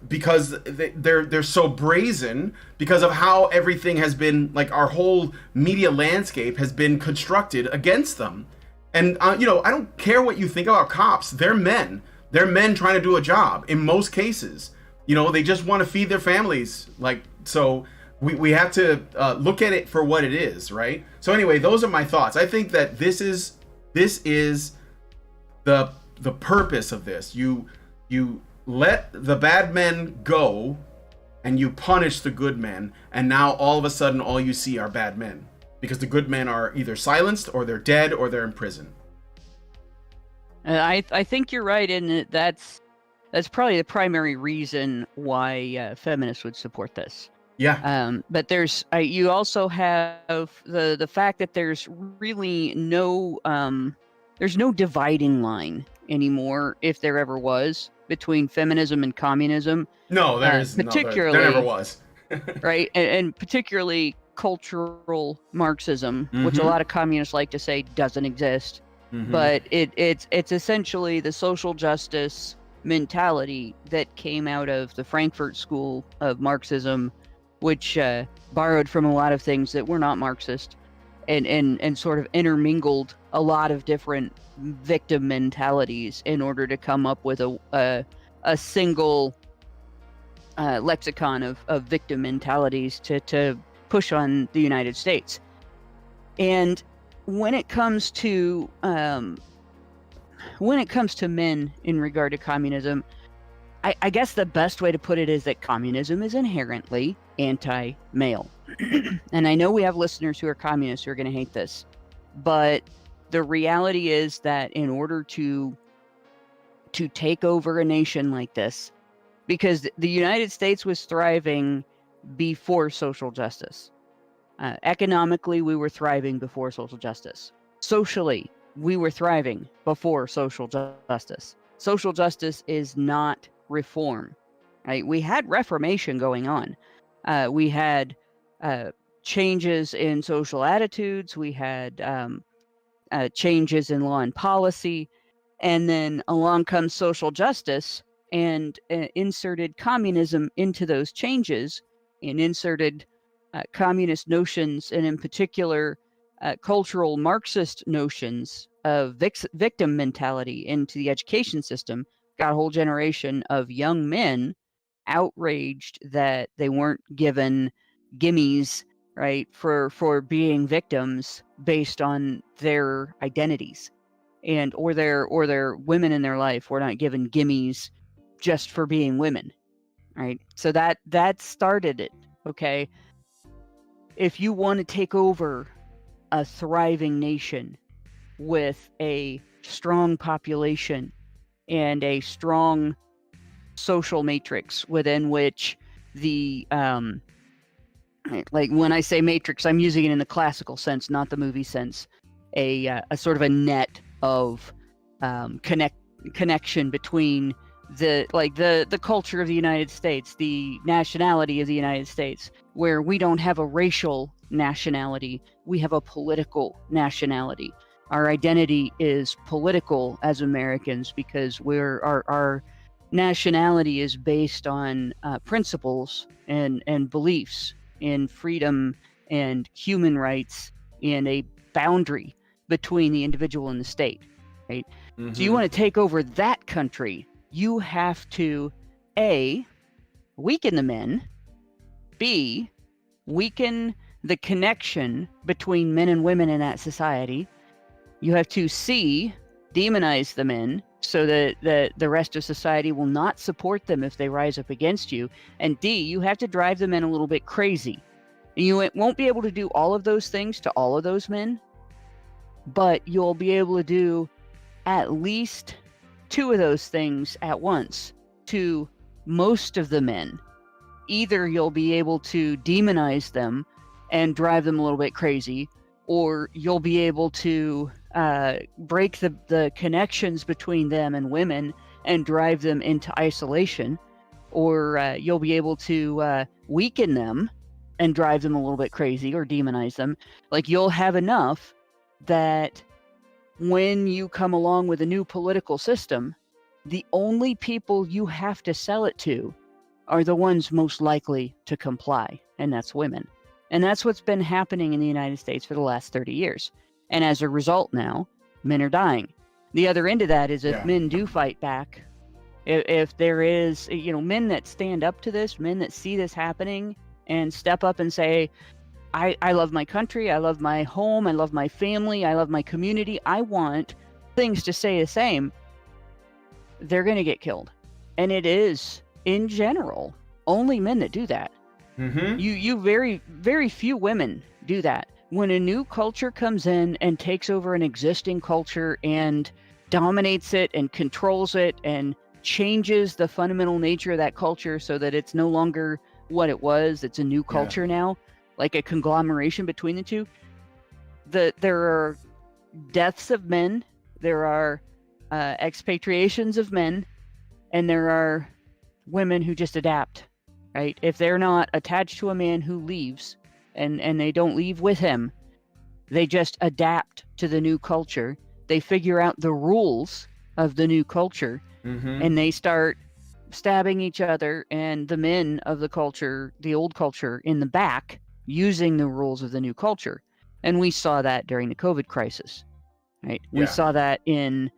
because they're so brazen, because of how everything has been, like our whole media landscape has been constructed against them. And I don't care what you think about cops. They're men trying to do a job in most cases. They just want to feed their families. So we have to look at it for what it is, right? So anyway, those are my thoughts. I think that this is the purpose of this. You let the bad men go, and you punish the good men, and now all of a sudden all you see are bad men, because the good men are either silenced, or they're dead, or they're in prison. I think you're right in that that's probably the primary reason why feminists would support this. Yeah. But you also have the fact that there's really no dividing line anymore, if there ever was, between feminism and communism. No, there never was. Right, and particularly cultural Marxism, which a lot of communists like to say doesn't exist. But it's essentially the social justice mentality that came out of the Frankfurt School of Marxism, which borrowed from a lot of things that were not Marxist, and sort of intermingled a lot of different victim mentalities in order to come up with a single lexicon of victim mentalities to push on the United States. And when it comes to men in regard to communism, I guess the best way to put it is that communism is inherently anti-male. And I know we have listeners who are communists who are going to hate this, but the reality is that in order to take over a nation like this, because the United States was thriving before social justice. Economically, we were thriving before social justice. Socially, we were thriving before social justice. Social justice is not reform, right? We had reformation going on. We had changes in social attitudes. We had changes in law and policy. And then along comes social justice and inserted communism into those changes, and inserted communist notions, and in particular cultural Marxist notions of victim mentality into the education system. Got a whole generation of young men outraged that they weren't given gimmies, right, for being victims based on their identities, and or their women in their life were not given gimmies just for being women, right? So that started it. Okay, if you want to take over a thriving nation with a strong population and a strong social matrix within which the like when I say matrix, I'm using it in the classical sense, not the movie sense, a sort of a net of connection between the culture of the United States, the nationality of the United States, where we don't have a racial nationality, we have a political nationality. Our identity is political as Americans, because our nationality is based on principles and beliefs in freedom and human rights, and a boundary between the individual and the state, right? So you want to take over that country, you have to A, weaken the men, B, weaken the connection between men and women in that society. You have to C, demonize the men so that the rest of society will not support them if they rise up against you. And D, you have to drive the men a little bit crazy. You won't be able to do all of those things to all of those men, but you'll be able to do at least 2 of those things at once to most of the men. Either you'll be able to demonize them and drive them a little bit crazy, or you'll be able to break the connections between them and women and drive them into isolation, or you'll be able to weaken them and drive them a little bit crazy or demonize them. Like, you'll have enough that when you come along with a new political system, the only people you have to sell it to are the ones most likely to comply, and that's women. And that's what's been happening in the United States for the last 30 years. And as a result now, men are dying. The other end of that is if men do fight back, if there is, men that stand up to this, men that see this happening and step up and say, I love my country, I love my home, I love my family, I love my community, I want things to stay the same, they're going to get killed. And it is, in general, only men that do that. Mm-hmm. You very, very few women do that. When a new culture comes in and takes over an existing culture and dominates it and controls it and changes the fundamental nature of that culture so that it's no longer what it was, it's a new culture now, like a conglomeration between the two. There are deaths of men, there are expatriations of men, and there are women who just adapt, right? If they're not attached to a man who leaves, and they don't leave with him, they just adapt to the new culture. They figure out the rules of the new culture, and they start stabbing each other and the men of the culture, the old culture, in the back, using the rules of the new culture. And we saw that during the COVID crisis, right? We saw that in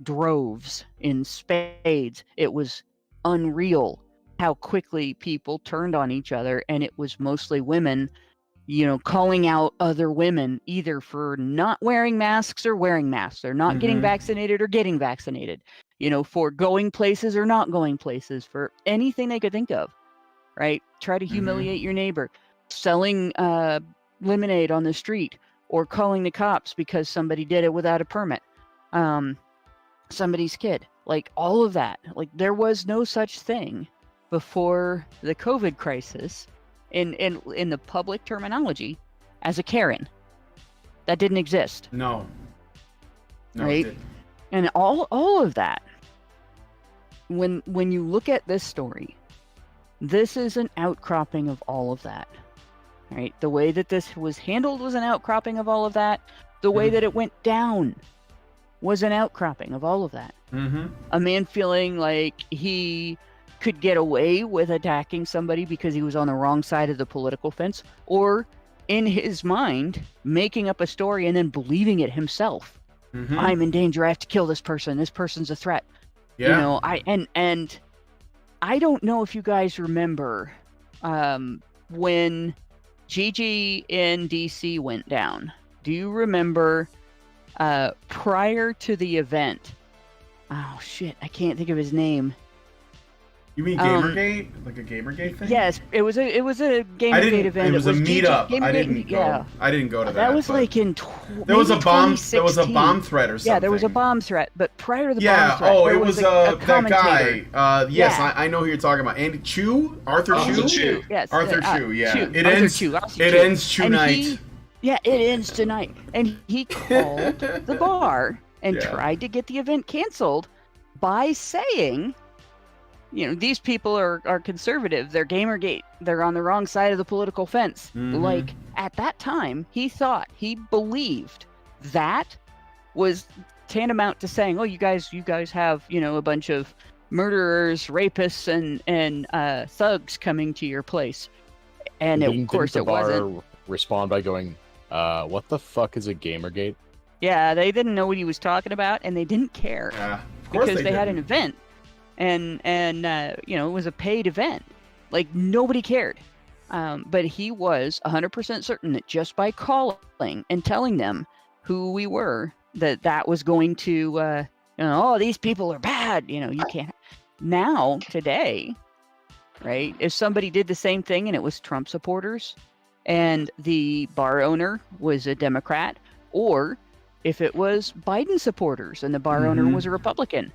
droves, in spades. It was unreal how quickly people turned on each other, and it was mostly women, calling out other women either for not wearing masks or wearing masks, or not getting vaccinated or getting vaccinated, for going places or not going places, for anything they could think of, right? Try to humiliate your neighbor, selling lemonade on the street, or calling the cops because somebody did it without a permit. Somebody's kid, like all of that. Like, there was no such thing before the COVID crisis in the public terminology as a Karen. That didn't exist. No, right? It didn't. And all of that, when you look at this story, this is an outcropping of all of that, right? The way that this was handled was an outcropping of all of that. The way that it went down was an outcropping of all of that. A man feeling like he could get away with attacking somebody because he was on the wrong side of the political fence, or in his mind making up a story and then believing it himself. I'm in danger, I have to kill this person, this person's a threat. And I don't know if you guys remember when Gigi in DC went down. Do you remember prior to the event? Oh shit, I can't think of his name. You mean Gamergate? Like a Gamergate thing? Yes, it was a Gamergate event. It was a meetup. I didn't go. Yeah. I didn't go to that. That was like in there was a bomb. There was a bomb threat or something. Yeah, there was a bomb threat. But prior to the bomb threat, it was that guy. Yes, I know who you're talking about. Andy Chu, Arthur Chu. Yes, Arthur Chu. Yeah, it ends. It ends tonight. It ends tonight. And he called the bar and tried to get the event canceled by saying, these people are conservative. They're Gamergate. They're on the wrong side of the political fence. Like, at that time, he believed that was tantamount to saying, oh, you guys have, a bunch of murderers, rapists, and thugs coming to your place. And of course it wasn't. Respond by going, what the fuck is a Gamergate? Yeah, they didn't know what he was talking about, and they didn't care. Of course because they had an event. And it was a paid event. Like, nobody cared. But he was 100% certain that just by calling and telling them who we were, that was going to, oh, these people are bad. You can't. Now, today, right? If somebody did the same thing and it was Trump supporters and the bar owner was a Democrat, or if it was Biden supporters and the bar owner was a Republican,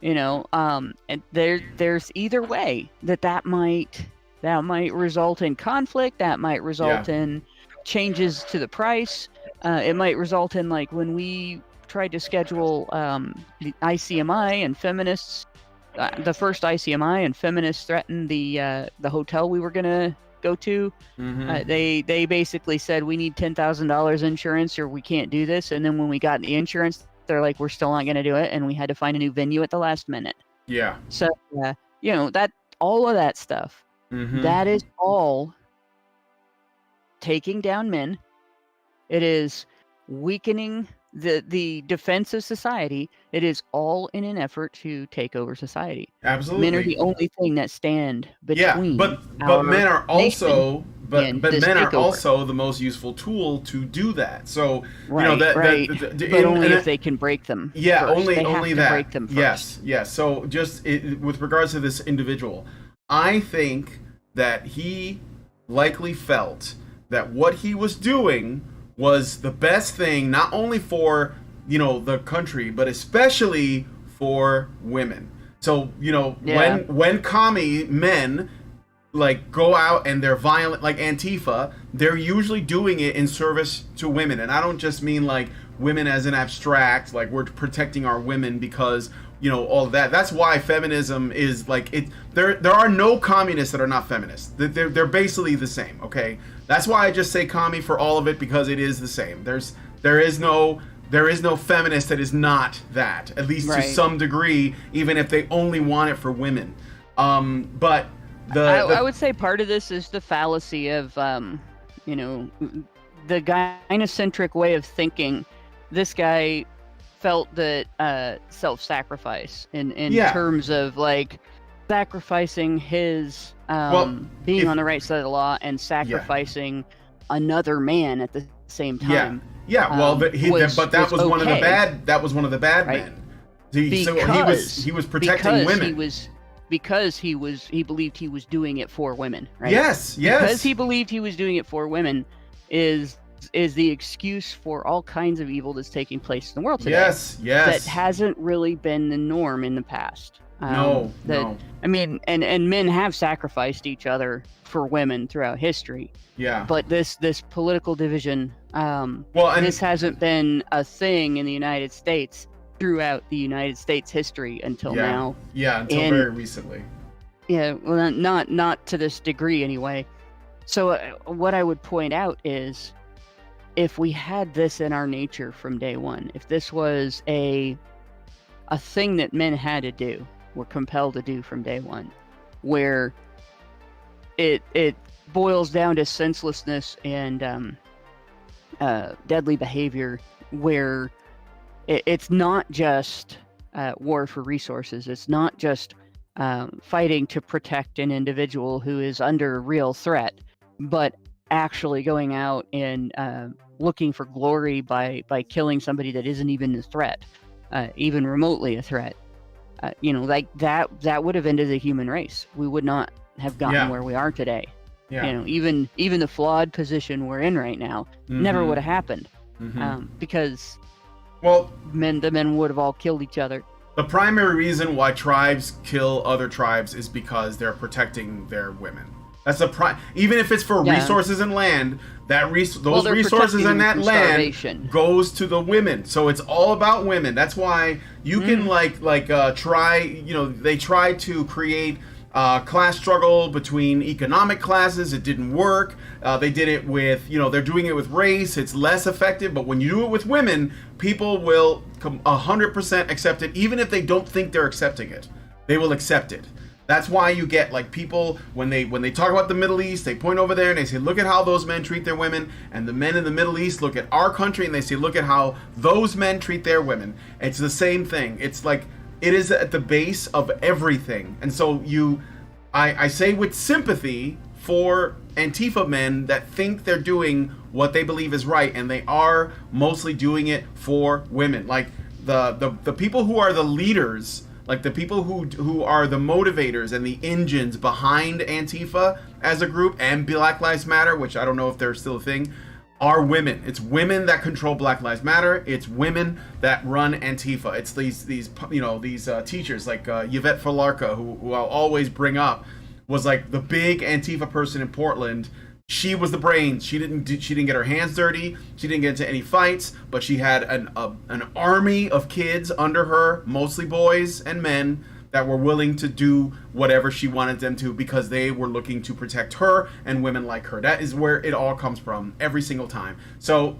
and there's either way that might result in conflict, that might result in changes to the price. It might result in, like, when we tried to schedule the ICMI and feminists, the first ICMI and feminists threatened the hotel we were going to go to. They basically said, we need $10,000 insurance or we can't do this. And then when we got the insurance, they're like, we're still not going to do it. And we had to find a new venue at the last minute. Yeah. So, that all of that stuff, that is all taking down men. It is weakening the defense of society. It is all in an effort to take over society. Absolutely. Men are the only thing that stand between. But men are also men are also the most useful tool to do that. So but only if they can break them. Yeah, first. only that. Break them first. Yes. So just with regards to this individual, I think that he likely felt that what he was doing was the best thing, not only for, the country, but especially for women. So, when commie men, like, go out and they're violent, like Antifa, they're usually doing it in service to women. And I don't just mean, like, women as an abstract, like, we're protecting our women because, all of that. That's why feminism is, like, there are no communists that are not feminists. They're basically the same, okay? That's why I just say commie for all of it, because it is the same. There is no feminist that is not that, at least to some degree, even if they only want it for women. But I would say part of this is the fallacy of, the gynocentric way of thinking. This guy felt that self-sacrifice in terms of, like, sacrificing his being on the right side of the law and sacrificing another man at the same time. But that was one of the bad. That was one of the bad men. He was protecting women. He believed he was doing it for women. Right? Yes. Because he believed he was doing it for women is the excuse for all kinds of evil that's taking place in the world today. Yes. That hasn't really been the norm in the past. No. I mean, and men have sacrificed each other for women throughout history. Yeah. But this political division, this hasn't been a thing in the United States throughout the United States history until now. Yeah, until very recently. Yeah, well, not to this degree anyway. So what I would point out is, if we had this in our nature from day one, if this was a thing that men had to do, were compelled to do from day one, where it boils down to senselessness and deadly behavior, where it's not just war for resources, it's not just fighting to protect an individual who is under real threat, but actually going out and looking for glory by killing somebody that isn't even a threat, even remotely a threat. Like that would have ended the human race. We would not have gotten where we are today. Yeah. Even the flawed position we're in right now never would have happened, because the men would have all killed each other. The primary reason why tribes kill other tribes is because they're protecting their women. That's even if it's for resources and land, those resources and that land goes to the women. So it's all about women. That's why you can try. They try to create class struggle between economic classes. It didn't work. They did it with they're doing it with race. It's less effective. But when you do it with women, people will 100% accept it, even if they don't think they're accepting it. They will accept it. That's why you get people when they talk about the Middle East, they point over there and they say, look at how those men treat their women, and the men in the Middle East look at our country and they say, look at how those men treat their women. It's the same thing. It's like it is at the base of everything. And so I say with sympathy for Antifa men that think they're doing what they believe is right, and they are mostly doing it for women. Like the people who are the leaders, like the people who are the motivators and the engines behind Antifa as a group and Black Lives Matter, which I don't know if they're still a thing, are women. It's women that control Black Lives Matter. It's women that run Antifa. It's these teachers like Yvette Falarca, who I'll always bring up, was like the big Antifa person in Portland. She was the brains. She didn't get her hands dirty. She didn't get into any fights, but she had an army of kids under her, mostly boys and men, that were willing to do whatever she wanted them to because they were looking to protect her and women like her. That is where it all comes from every single time. So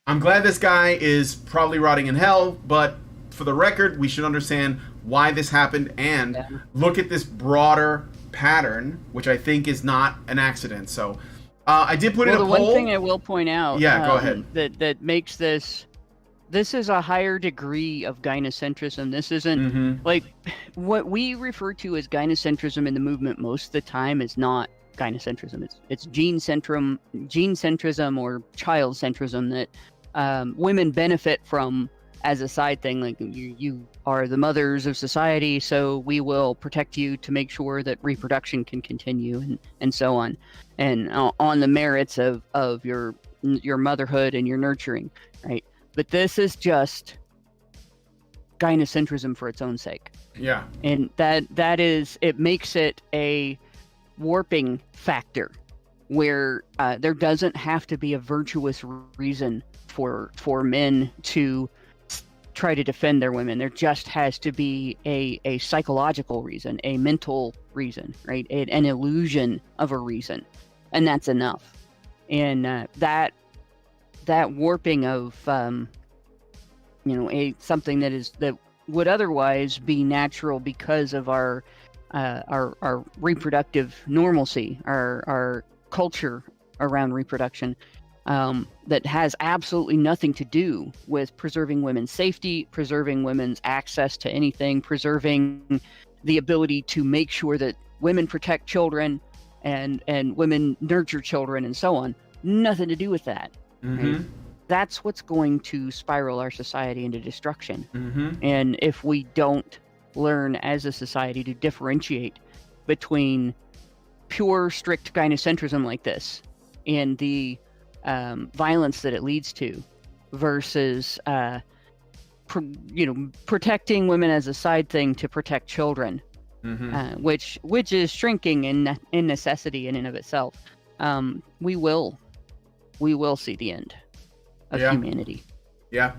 I'm glad this guy is probably rotting in hell, but for the record, we should understand why this happened and look at this broader pattern, which I think is not an accident. So I did put in a poll. The one thing I will point out, go ahead, that makes this is a higher degree of gynocentrism. This isn't like what we refer to as gynocentrism in the movement most of the time is not gynocentrism. It's gene centrism or child centrism that women benefit from as a side thing. Like you are the mothers of society, so we will protect you to make sure that reproduction can continue and so on, and on the merits of your motherhood and your nurturing, right? But this is just gynocentrism for its own sake. Yeah. And it makes it a warping factor where there doesn't have to be a virtuous reason for men to try to defend their women. There just has to be a psychological reason, a mental reason, right? An illusion of a reason. And that's enough. And that warping of something that would otherwise be natural because of our reproductive normalcy, our culture around reproduction, that has absolutely nothing to do with preserving women's safety, preserving women's access to anything, preserving the ability to make sure that women protect children and women nurture children and so on. Nothing to do with that. Right? That's what's going to spiral our society into destruction. And if we don't learn as a society to differentiate between pure, strict gynocentrism like this and the violence that it leads to versus protecting women as a side thing to protect children, which is shrinking in necessity in and of itself, we will see the end of humanity. Yeah.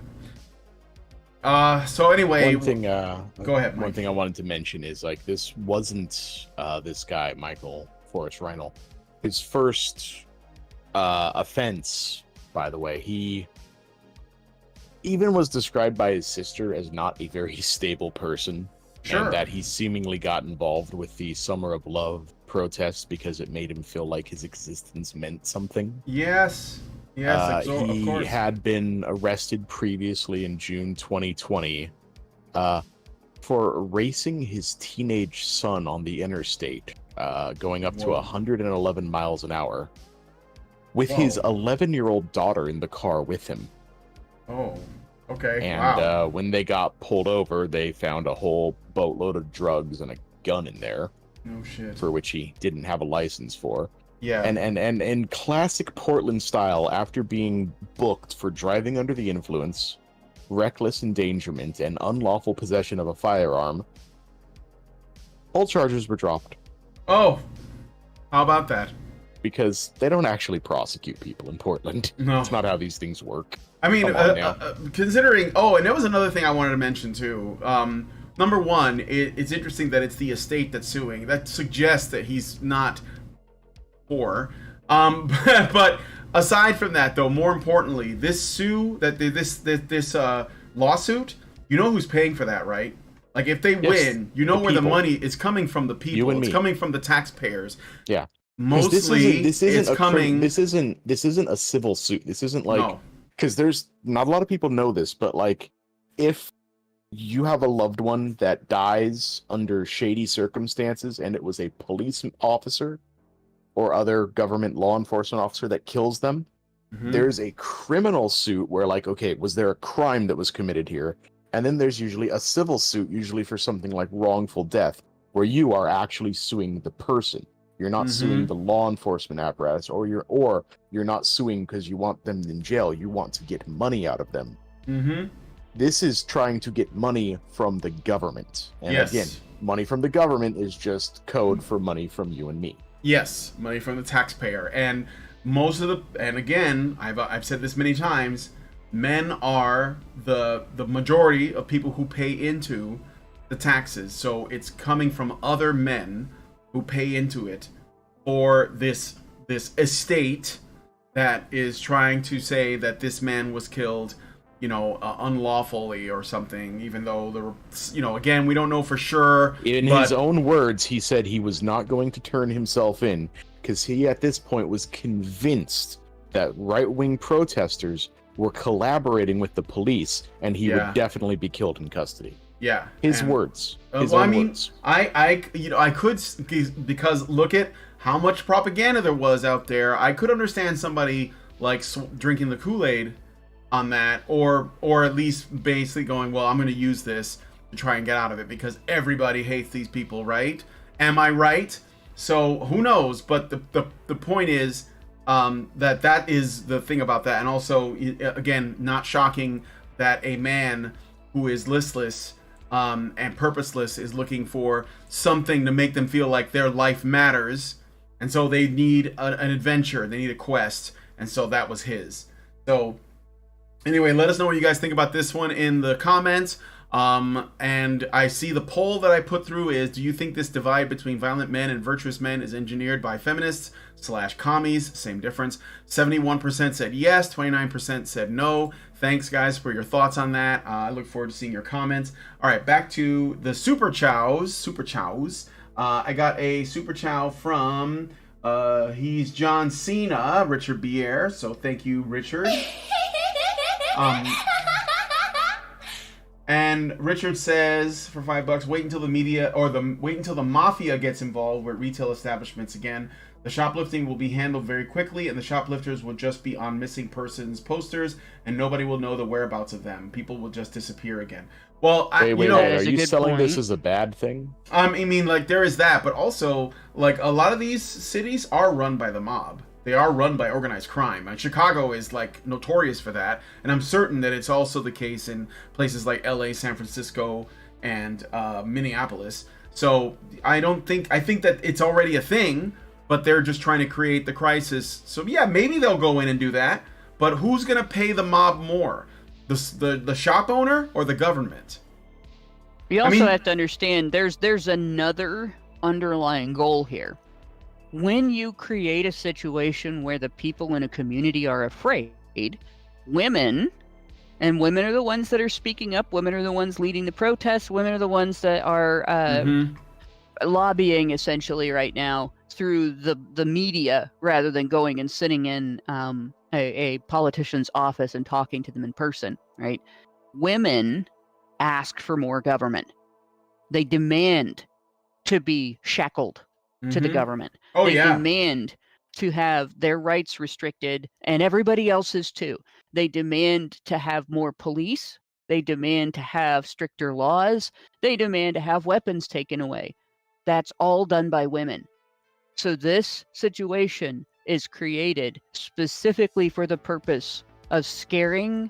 So anyway, one thing. Go ahead, Mike. One thing I wanted to mention is like this wasn't this guy Michael Forrest Reinl. His first offense, by the way, he even was described by his sister as not a very stable person. Sure. And that he seemingly got involved with the Summer of Love protests because it made him feel like his existence meant something. Yes. Yes, he of course. had been arrested previously in June 2020 for racing his teenage son on the interstate, going up to 111 miles an hour, with his 11-year-old daughter in the car with him. Oh, okay. And when they got pulled over, they found a whole boatload of drugs and a gun in there. No shit. For which he didn't have a license for. Yeah. And in classic Portland style, after being booked for driving under the influence, reckless endangerment, and unlawful possession of a firearm, all charges were dropped. Oh, how about that? Because they don't actually prosecute people in Portland. No. That's not how these things work. I mean, considering... Oh, and that was another thing I wanted to mention, too. Number one, it's interesting that it's the estate that's suing. That suggests that he's not poor. But aside from that, though, more importantly, this lawsuit, you know who's paying for that, right? Like, if they win, you know where the money is coming from. The people. It's coming from the taxpayers. Yeah. Mostly, this isn't a civil suit. This isn't like, because there's not a lot of people know this, but like, if you have a loved one that dies under shady circumstances and it was a police officer or other government law enforcement officer that kills them, there's a criminal suit where, like, okay, was there a crime that was committed here? And then there's usually a civil suit, usually for something like wrongful death, where you are actually suing the person. You're not suing the law enforcement apparatus, or you're not suing because you want them in jail. You want to get money out of them. This is trying to get money from the government. And again, money from the government is just code for money from you and me. Yes, money from the taxpayer. And and again, I've said this many times, men are the majority of people who pay into the taxes. So it's coming from other men who pay into it for this estate that is trying to say that this man was killed, unlawfully or something, even though again, we don't know for sure. In his own words, he said he was not going to turn himself in because he, at this point, was convinced that right-wing protesters were collaborating with the police, and he would definitely be killed in custody. Yeah, his words. Words. I could, because look at how much propaganda there was out there. I could understand somebody like drinking the Kool-Aid on that, or at least basically going, well, I'm going to use this to try and get out of it because everybody hates these people, right? Am I right? So who knows? But the point is that is the thing about that. And also, again, not shocking that a man who is listless and purposeless is looking for something to make them feel like their life matters. And so they need an adventure. They need a quest. And so that was his. So anyway, let us know what you guys think about this one in the comments. And I see the poll that I put through is, do you think this divide between violent men and virtuous men is engineered by feminists / commies? Same difference. 71% said yes, 29% said no. Thanks, guys, for your thoughts on that. I look forward to seeing your comments. All right, back to the Super Chows. I got a Super Chow from, he's John Cena, Richard Bier. So thank you, Richard. And Richard says for $5, wait until the mafia gets involved with retail establishments again. The shoplifting will be handled very quickly, and the shoplifters will just be on missing persons posters, and nobody will know the whereabouts of them. People will just disappear again. Well, wait, are you selling this as a bad thing? I mean, like, there is that, but also, like, a lot of these cities are run by the mob. They are run by organized crime. And Chicago is, like, notorious for that. And I'm certain that it's also the case in places like LA, San Francisco, and Minneapolis. So I think that it's already a thing, but they're just trying to create the crisis. So yeah, maybe they'll go in and do that. But who's going to pay the mob more? The shop owner or the government? You also have to understand there's another underlying goal here. When you create a situation where the people in a community are afraid, women are the ones that are speaking up, women are the ones leading the protests, women are the ones that are lobbying essentially right now through the media rather than going and sitting in a politician's office and talking to them in person, right? Women ask for more government. They demand to be shackled to the government. They demand to have their rights restricted, and everybody else's too. They demand to have more police. They demand to have stricter laws. They demand to have weapons taken away. That's all done by women. So this situation is created specifically for the purpose of scaring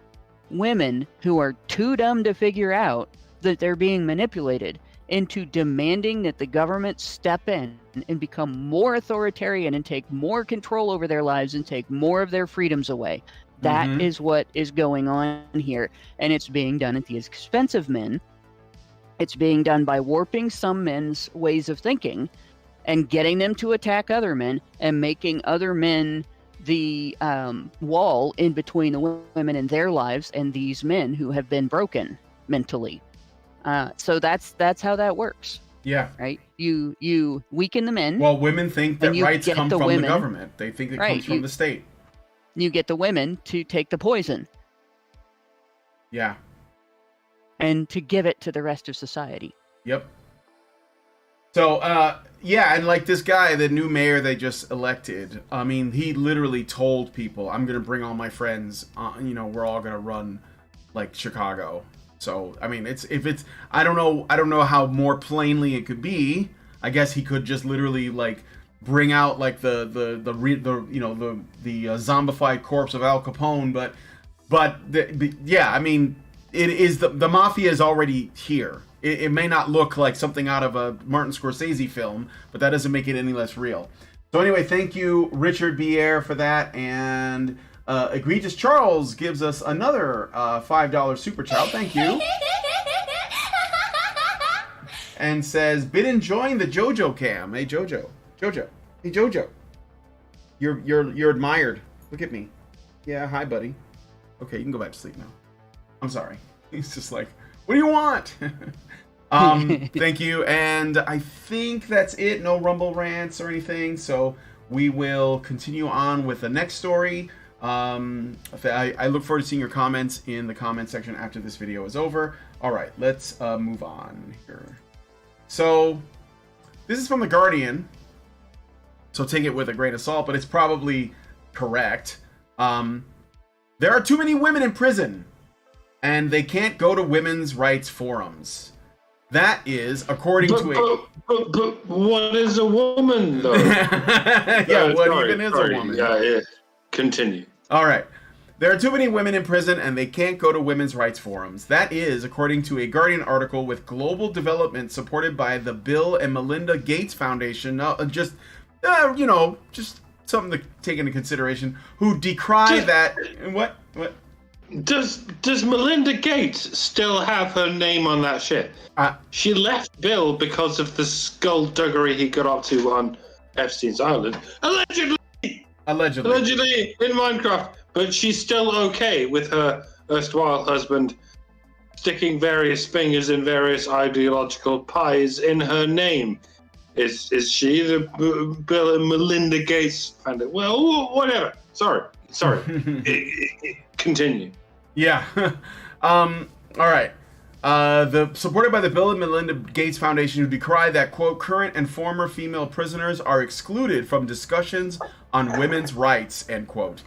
women who are too dumb to figure out that they're being manipulated into demanding that the government step in and become more authoritarian and take more control over their lives and take more of their freedoms away. That is what is going on here. And it's being done at the expense of men. It's being done by warping some men's ways of thinking and getting them to attack other men and making other men the wall in between the women in their lives and these men who have been broken mentally. So that's how that works. Yeah. Right. You weaken the men. Well, women think that rights come from the government. They think it comes from the state. You get the women to take the poison. Yeah. And to give it to the rest of society. Yep. So, yeah, and like this guy, the new mayor they just elected, I mean, he literally told people, I'm going to bring all my friends, we're all going to run like Chicago. So, I mean, I don't know how more plainly it could be. I guess he could just literally like bring out like the zombified corpse of Al Capone, but yeah, I mean, it is the mafia is already here. It may not look like something out of a Martin Scorsese film, but that doesn't make it any less real. So anyway, thank you, Richard Bier, for that. And Egregious Charles gives us another $5 super chat. Thank you. And says, been enjoying the JoJo cam. Hey, Jojo. Hey, Jojo. You're admired. Look at me. Yeah, hi, buddy. Okay, you can go back to sleep now. I'm sorry. He's just like, what do you want? Thank you, and I think that's it. No Rumble rants or anything, so we will continue on with the next story. I look forward to seeing your comments in the comment section after this video is over. All right, let's move on here. So this is from The Guardian, so take it with a grain of salt, but it's probably correct. There are too many women in prison, and they can't go to women's rights forums. That is, according to But what is a woman, though? Yeah, what even is a woman? Yeah. Continue. All right. There are too many women in prison, and they can't go to women's rights forums. That is, according to a Guardian article with global development supported by the Bill and Melinda Gates Foundation. Just something to take into consideration. Who decry that? What? Does Melinda Gates still have her name on that shit? She left Bill because of the skullduggery he got up to on Epstein's Island. Allegedly in Minecraft. But she's still okay with her erstwhile husband sticking various fingers in various ideological pies in her name. Is she the Bill and Melinda Gates founder? Well, whatever. Sorry. Continue. Yeah. All right. Supported by the Bill and Melinda Gates Foundation, who decry that, quote, current and former female prisoners are excluded from discussions on women's rights, end quote.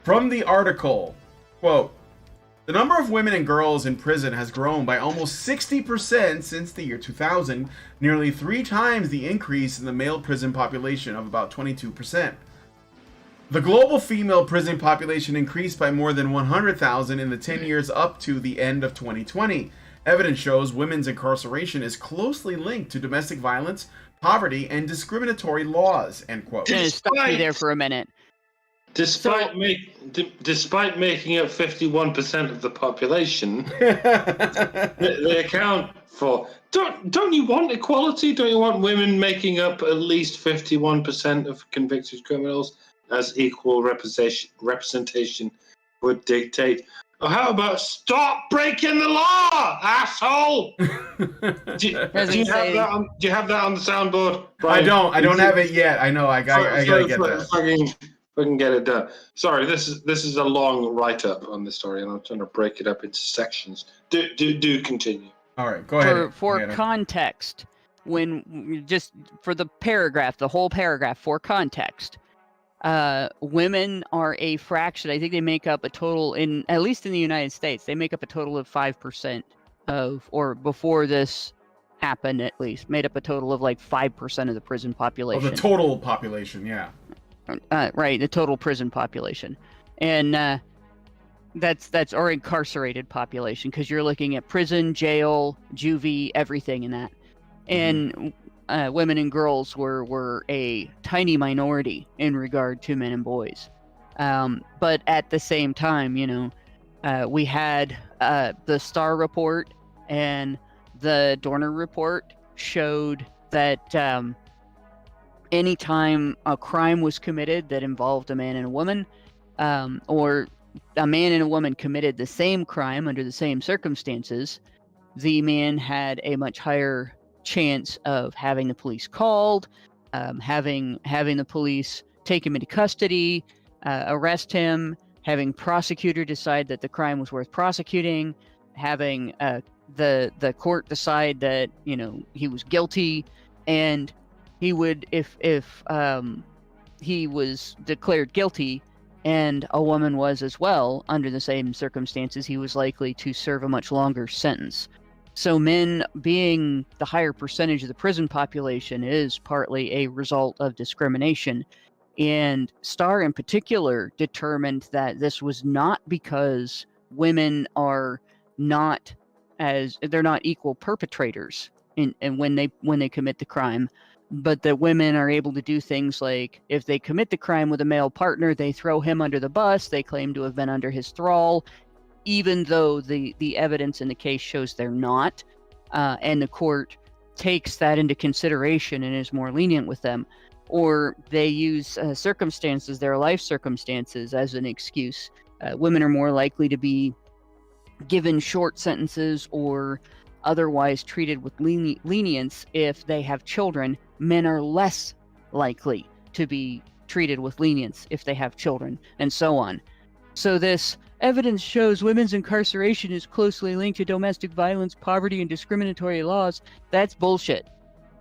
From the article, quote, the number of women and girls in prison has grown by almost 60% since the year 2000, nearly 3 times the increase in the male prison population of about 22%. The global female prison population increased by more than 100,000 in the 10 years up to the end of 2020. Evidence shows women's incarceration is closely linked to domestic violence, poverty, and discriminatory laws, end quote. I'm going to stop you there for a minute. Despite making up 51% of the population, they account for... Don't you want equality? Don't you want women making up at least 51% of convicted criminals, as equal representation would dictate? Or how about stop breaking the law, asshole? Do you have that on the soundboard? Brian? I don't have it yet. I know. I gotta get that. We can get it done. Sorry, this is a long write-up on this story, and I'm trying to break it up into sections. Do continue. All right, go ahead. For context, just for the paragraph, the whole paragraph, for context, women are a fraction. I think they make up a total, at least in the United States, they make up a total of 5% of, or before this happened at least, made up a total of like 5% of the prison population. Of the total population, yeah. Right, the total prison population, and that's our incarcerated population, because you're looking at prison, jail, juvie, everything in that, and women and girls were a tiny minority in regard to men and boys, but at the same time, we had the Starr report and the Dorner report showed that anytime a crime was committed that involved a man and a woman, or a man and a woman committed the same crime under the same circumstances, the man had a much higher chance of having the police called, having the police take him into custody, arrest him, having prosecutor decide that the crime was worth prosecuting, having the court decide that he was guilty, and he would, if he was declared guilty, and a woman was as well, under the same circumstances, he was likely to serve a much longer sentence. So men being the higher percentage of the prison population is partly a result of discrimination. And Starr in particular determined that this was not because women are not they're not equal perpetrators and when they commit the crime, but that women are able to do things like, if they commit the crime with a male partner, they throw him under the bus, they claim to have been under his thrall, even though the evidence in the case shows they're not, and the court takes that into consideration and is more lenient with them. Or they use circumstances, their life circumstances, as an excuse. Women are more likely to be given short sentences or otherwise treated with lenience if they have children. Men are less likely to be treated with lenience if they have children, and so on. So this evidence shows women's incarceration is closely linked to domestic violence, poverty, and discriminatory laws. That's bullshit.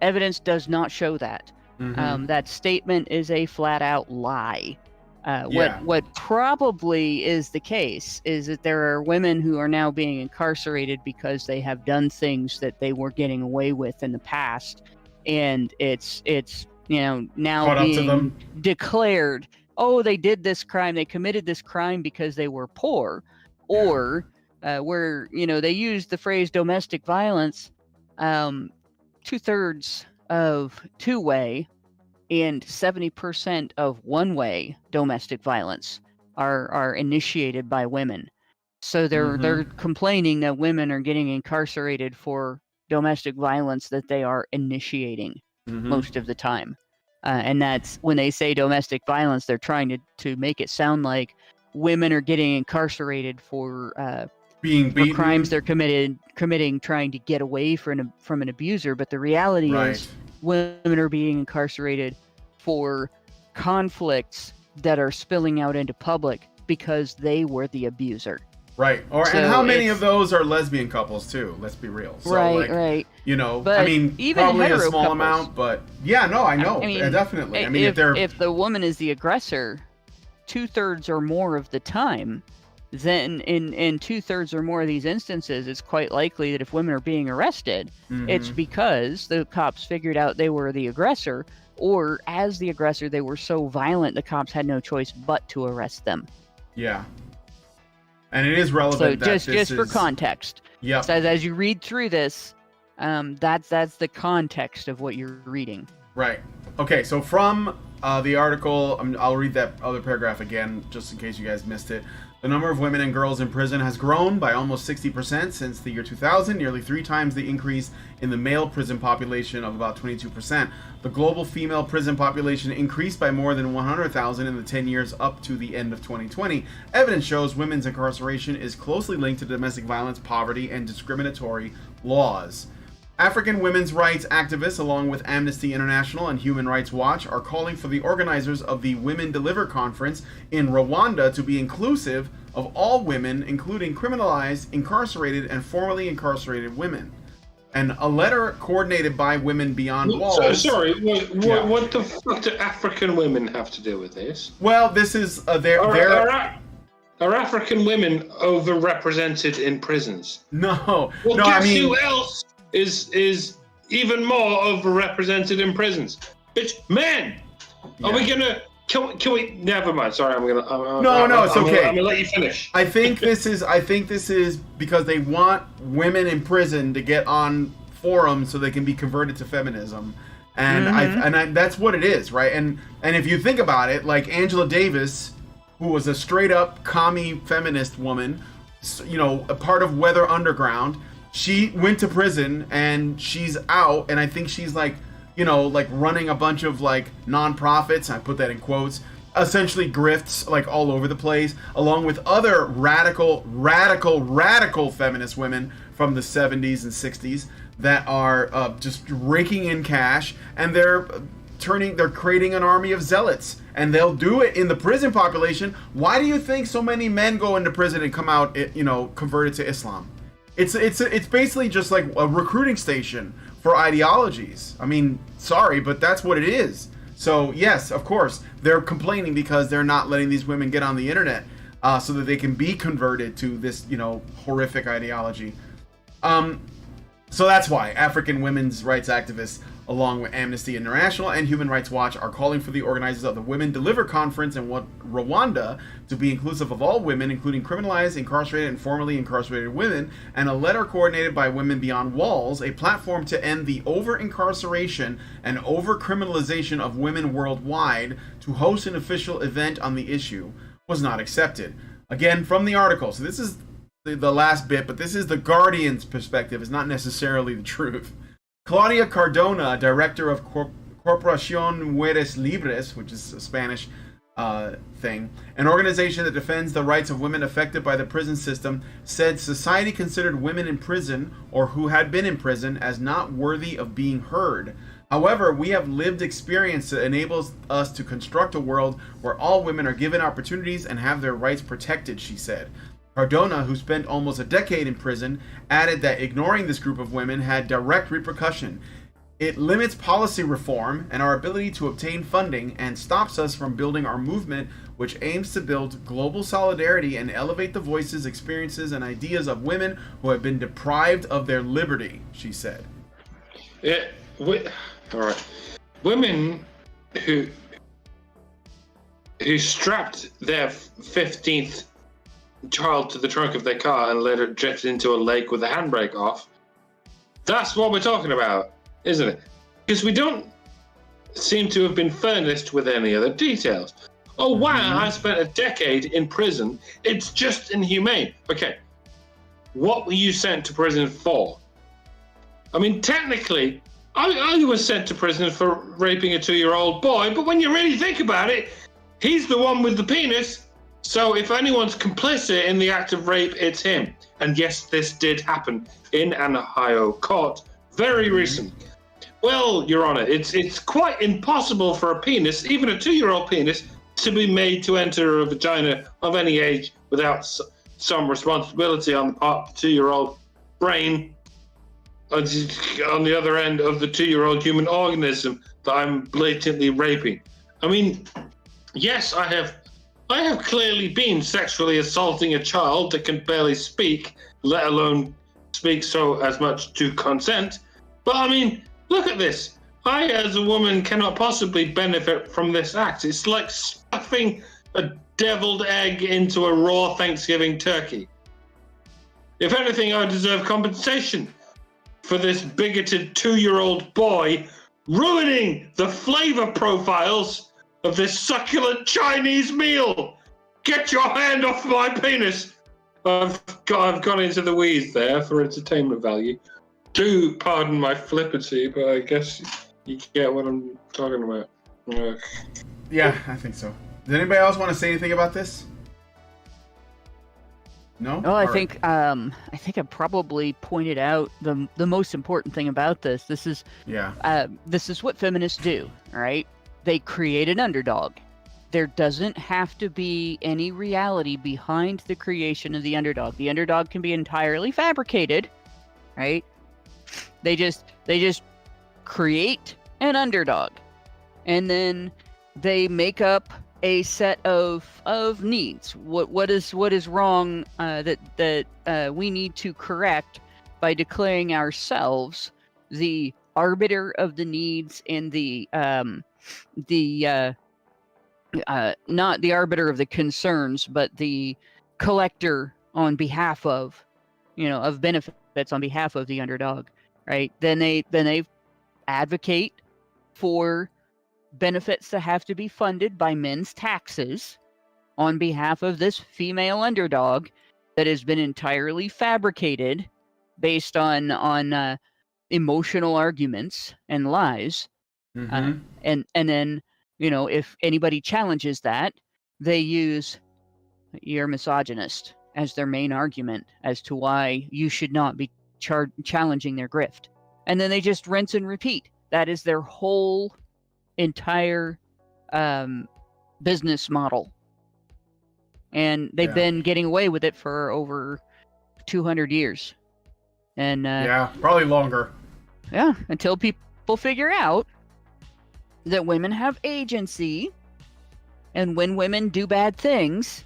Evidence does not show that. Mm-hmm. That statement is a flat-out lie. What probably is the case is that there are women who are now being incarcerated because they have done things that they were getting away with in the past, and it's now Caught being up to them. declared, oh, they did this crime, they committed this crime because they were poor, or where they use the phrase domestic violence. 2/3 of two-way and 70% of one-way domestic violence are initiated by women. So they're complaining that women are getting incarcerated for domestic violence that they are initiating most of the time. And that's when they say domestic violence, they're trying to make it sound like women are getting incarcerated for being beaten, for crimes they're committing trying to get away from an abuser. But the reality is women are being incarcerated for conflicts that are spilling out into public because they were the abuser. Right. And how many of those are lesbian couples too? Let's be real. So, right. But I mean, even probably a small couples, amount, but I know. I mean, definitely. I mean, if the woman is the aggressor 2/3 or more of the time, then in 2/3 or more of these instances, it's quite likely that if women are being arrested, it's because the cops figured out they were the aggressor, or as the aggressor, they were so violent the cops had no choice but to arrest them. Yeah. And it is relevant. So just for context. Yeah. So as you read through this, that's the context of what you're reading. Right. Okay. So from the article, I'll read that other paragraph again, just in case you guys missed it. The number of women and girls in prison has grown by almost 60% since the year 2000, nearly 3 times the increase in the male prison population of about 22%. The global female prison population increased by more than 100,000 in the 10 years up to the end of 2020. Evidence shows women's incarceration is closely linked to domestic violence, poverty, and discriminatory laws. African women's rights activists, along with Amnesty International and Human Rights Watch, are calling for the organizers of the Women Deliver Conference in Rwanda to be inclusive of all women, including criminalized, incarcerated, and formerly incarcerated women. And a letter coordinated by Women Beyond Walls... What the fuck do African women have to do with this? Well, this is... Are African women overrepresented in prisons? No. Well, no, guess who else is even more overrepresented in prisons? It's men. Yeah. Are we gonna? Can we? Never mind. Sorry, I'm gonna. No, it's okay. I'm gonna let you finish. I think this is because they want women in prison to get on forums so they can be converted to feminism, and that's what it is, right? And if you think about it, like Angela Davis, who was a straight up commie feminist woman, a part of Weather Underground. She went to prison and she's out, and I think she's like running a bunch of like nonprofits, I put that in quotes, essentially grifts like all over the place, along with other radical feminist women from the 70s and 60s that are just raking in cash, and they're creating an army of zealots, and they'll do it in the prison population. Why do you think so many men go into prison and come out, converted to Islam? It's basically just like a recruiting station for ideologies. I mean, sorry, but that's what it is. So yes, of course, they're complaining because they're not letting these women get on the internet so that they can be converted to this, horrific ideology. So that's why African women's rights activists, along with Amnesty International and Human Rights Watch, are calling for the organizers of the Women Deliver Conference in Rwanda to be inclusive of all women, including criminalized, incarcerated, and formerly incarcerated women, and a letter coordinated by Women Beyond Walls, a platform to end the over-incarceration and over-criminalization of women worldwide, to host an official event on the issue, was not accepted. Again, from the article. So this is the last bit, but this is the Guardian's perspective. It's not necessarily the truth. Claudia Cardona, director of Corporación Mujeres Libres, which is a Spanish thing, an organization that defends the rights of women affected by the prison system, said society considered women in prison or who had been in prison as not worthy of being heard. However, we have lived experience that enables us to construct a world where all women are given opportunities and have their rights protected, she said. Cardona, who spent almost a decade in prison, added that ignoring this group of women had direct repercussion. It limits policy reform and our ability to obtain funding and stops us from building our movement, which aims to build global solidarity and elevate the voices, experiences, and ideas of women who have been deprived of their liberty, she said. All right. Women who strapped their 15th child to the trunk of their car and let it drift into a lake with the handbrake off. That's what we're talking about, isn't it? Because we don't seem to have been furnished with any other details. Oh, wow, I spent a decade in prison. It's just inhumane. Okay, what were you sent to prison for? I mean, technically, I was sent to prison for raping a 2-year-old boy, but when you really think about it, he's the one with the penis. So if anyone's complicit in the act of rape, it's him. And yes, this did happen in an Ohio court very recently. Well, Your Honor, it's quite impossible for a penis, even a 2-year-old penis, to be made to enter a vagina of any age without some responsibility on the part of the 2-year-old brain on the other end of the 2-year-old human organism that I'm blatantly raping. I mean, yes, I have clearly been sexually assaulting a child that can barely speak, let alone speak so as much to consent. But I mean, look at this. I, as a woman, cannot possibly benefit from this act. It's like stuffing a deviled egg into a raw Thanksgiving turkey. If anything, I deserve compensation for this bigoted 2-year-old boy ruining the flavor profiles of this succulent Chinese meal. Get your hand off my penis. I've gone into the weeds there for entertainment value. Do pardon my flippancy, but I guess you get what I'm talking about. Yeah, I think so. Does anybody else want to say anything about this? No? Well, I think I probably pointed out the most important thing about this. This is what feminists do, all right? They create an underdog. There doesn't have to be any reality behind the creation of the underdog. The underdog can be entirely fabricated, right? They just create an underdog, and then they make up a set of needs. What is wrong that we need to correct by declaring ourselves the arbiter of the needs and not the arbiter of the concerns, but the collector on behalf of, of benefits on behalf of the underdog, right? Then they advocate for benefits that have to be funded by men's taxes on behalf of this female underdog that has been entirely fabricated based on emotional arguments and lies. And then, if anybody challenges that, they use "you're misogynist" as their main argument as to why you should not be challenging their grift. And then they just rinse and repeat. That is their whole entire business model. And they've been getting away with it for over 200 years. And probably longer. Yeah, until people figure out that women have agency, and when women do bad things,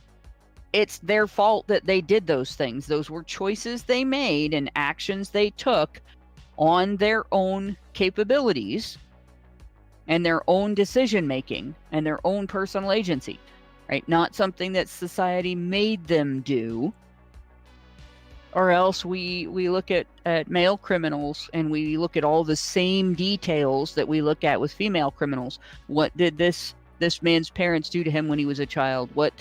it's their fault that they did those things. Those were choices they made and actions they took on their own capabilities and their own decision making and their own personal agency, right? Not something that society made them do. Or else we look at male criminals and we look at all the same details that we look at with female criminals. What did this man's parents do to him when he was a child? What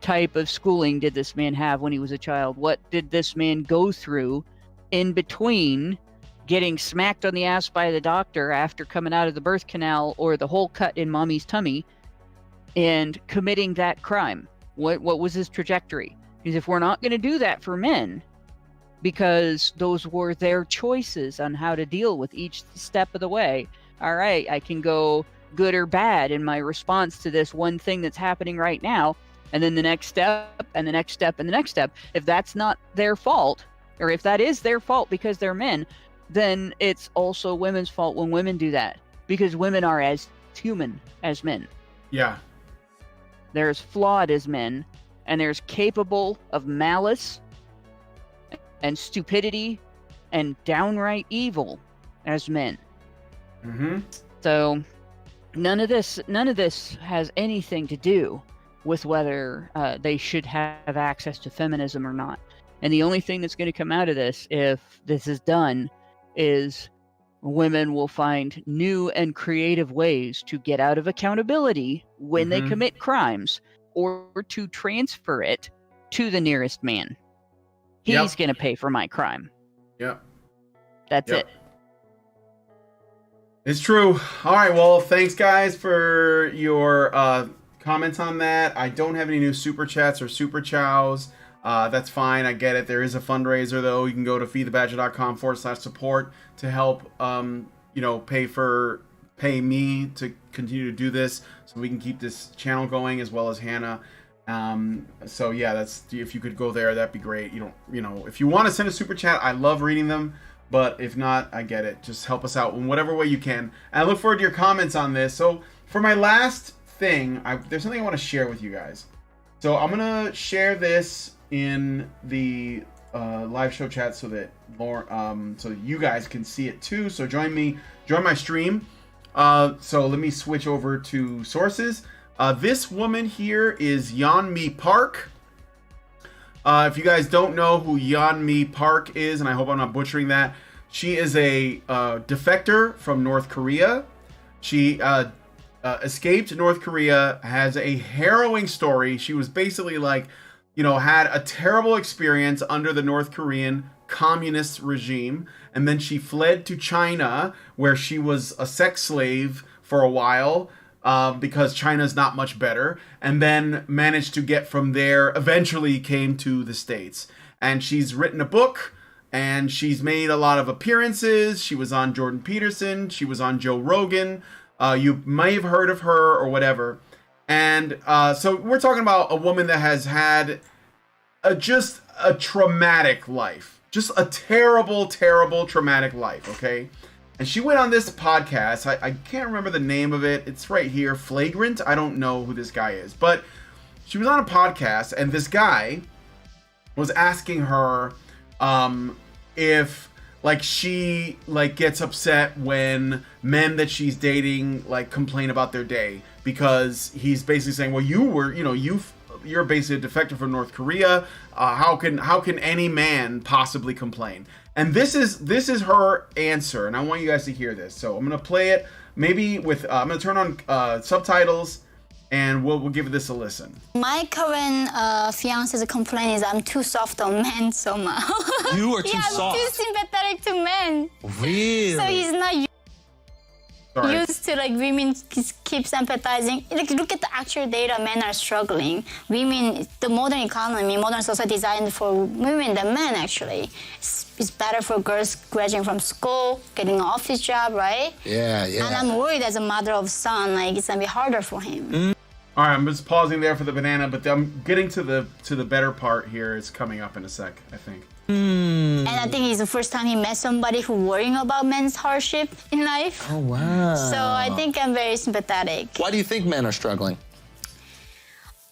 type of schooling did this man have when he was a child? What did this man go through in between getting smacked on the ass by the doctor after coming out of the birth canal or the hole cut in mommy's tummy and committing that crime? What was his trajectory? Because if we're not going to do that for men, because those were their choices on how to deal with each step of the way. All right, I can go good or bad in my response to this one thing that's happening right now, and then the next step, and the next step, and the next step. If that's not their fault, or if that is their fault because they're men, then it's also women's fault when women do that, because women are as human as men. Yeah. They're as flawed as men, and they're as capable of malice and stupidity and downright evil as men. Mm-hmm. So none of this has anything to do with whether they should have access to feminism or not. And the only thing that's going to come out of this, if this is done, is women will find new and creative ways to get out of accountability when they commit crimes, or to transfer it to the nearest man. He's going to pay for my crime. Yep. That's it. It's true. All right. Well, thanks, guys, for your comments on that. I don't have any new super chats or super chows. That's fine. I get it. There is a fundraiser, though. You can go to feedthebadger.com/support to help, pay me to continue to do this so we can keep this channel going, as well as Hannah. So yeah, that's, if you could go there, that'd be great. If you want to send a super chat, I love reading them, but if not, I get it. Just help us out in whatever way you can. And I look forward to your comments on this. So for my last thing, there's something I want to share with you guys. So I'm going to share this in the live show chat so that so that you guys can see it too. So join my stream. So let me switch over to sources. This woman here is Yani Park. If you guys don't know who Yani Park is, and I hope I'm not butchering that, she is a defector from North Korea. She escaped North Korea, has a harrowing story. She was basically had a terrible experience under the North Korean communist regime, and then she fled to China, where she was a sex slave for a while. Because China's not much better, and then managed to get from there, eventually came to the States. And she's written a book, and she's made a lot of appearances. She was on Jordan Peterson, she was on Joe Rogan. You may have heard of her or whatever. And so we're talking about a woman that has had just a traumatic life. Just a terrible, terrible, traumatic life, okay? And she went on this podcast. I can't remember the name of it. It's right here. Flagrant. I don't know who this guy is. But she was on a podcast, and this guy was asking her if she gets upset when men that she's dating complain about their day, because he's basically saying, well, you're basically a defector from North Korea. How can any man possibly complain? And this is her answer, and I want you guys to hear this. So I'm gonna play it, maybe with I'm gonna turn on subtitles, and we'll give this a listen. My current fiance's complaint is I'm too soft on men somehow. You are too soft. I'm too sympathetic to men. Really? So he's not used to women keep sympathizing. Look at the actual data. Men are struggling. Women, the modern economy, modern society designed for women than men. Actually, it's better for girls graduating from school, getting an office job, right? Yeah. And I'm worried as a mother of son, it's gonna be harder for him. All right, I'm just pausing there for the banana, but I'm getting to the better part here. It's coming up in a sec, I think. And I think it's the first time he met somebody who worrying about men's hardship in life. Oh, wow. So I think I'm very sympathetic. Why do you think men are struggling?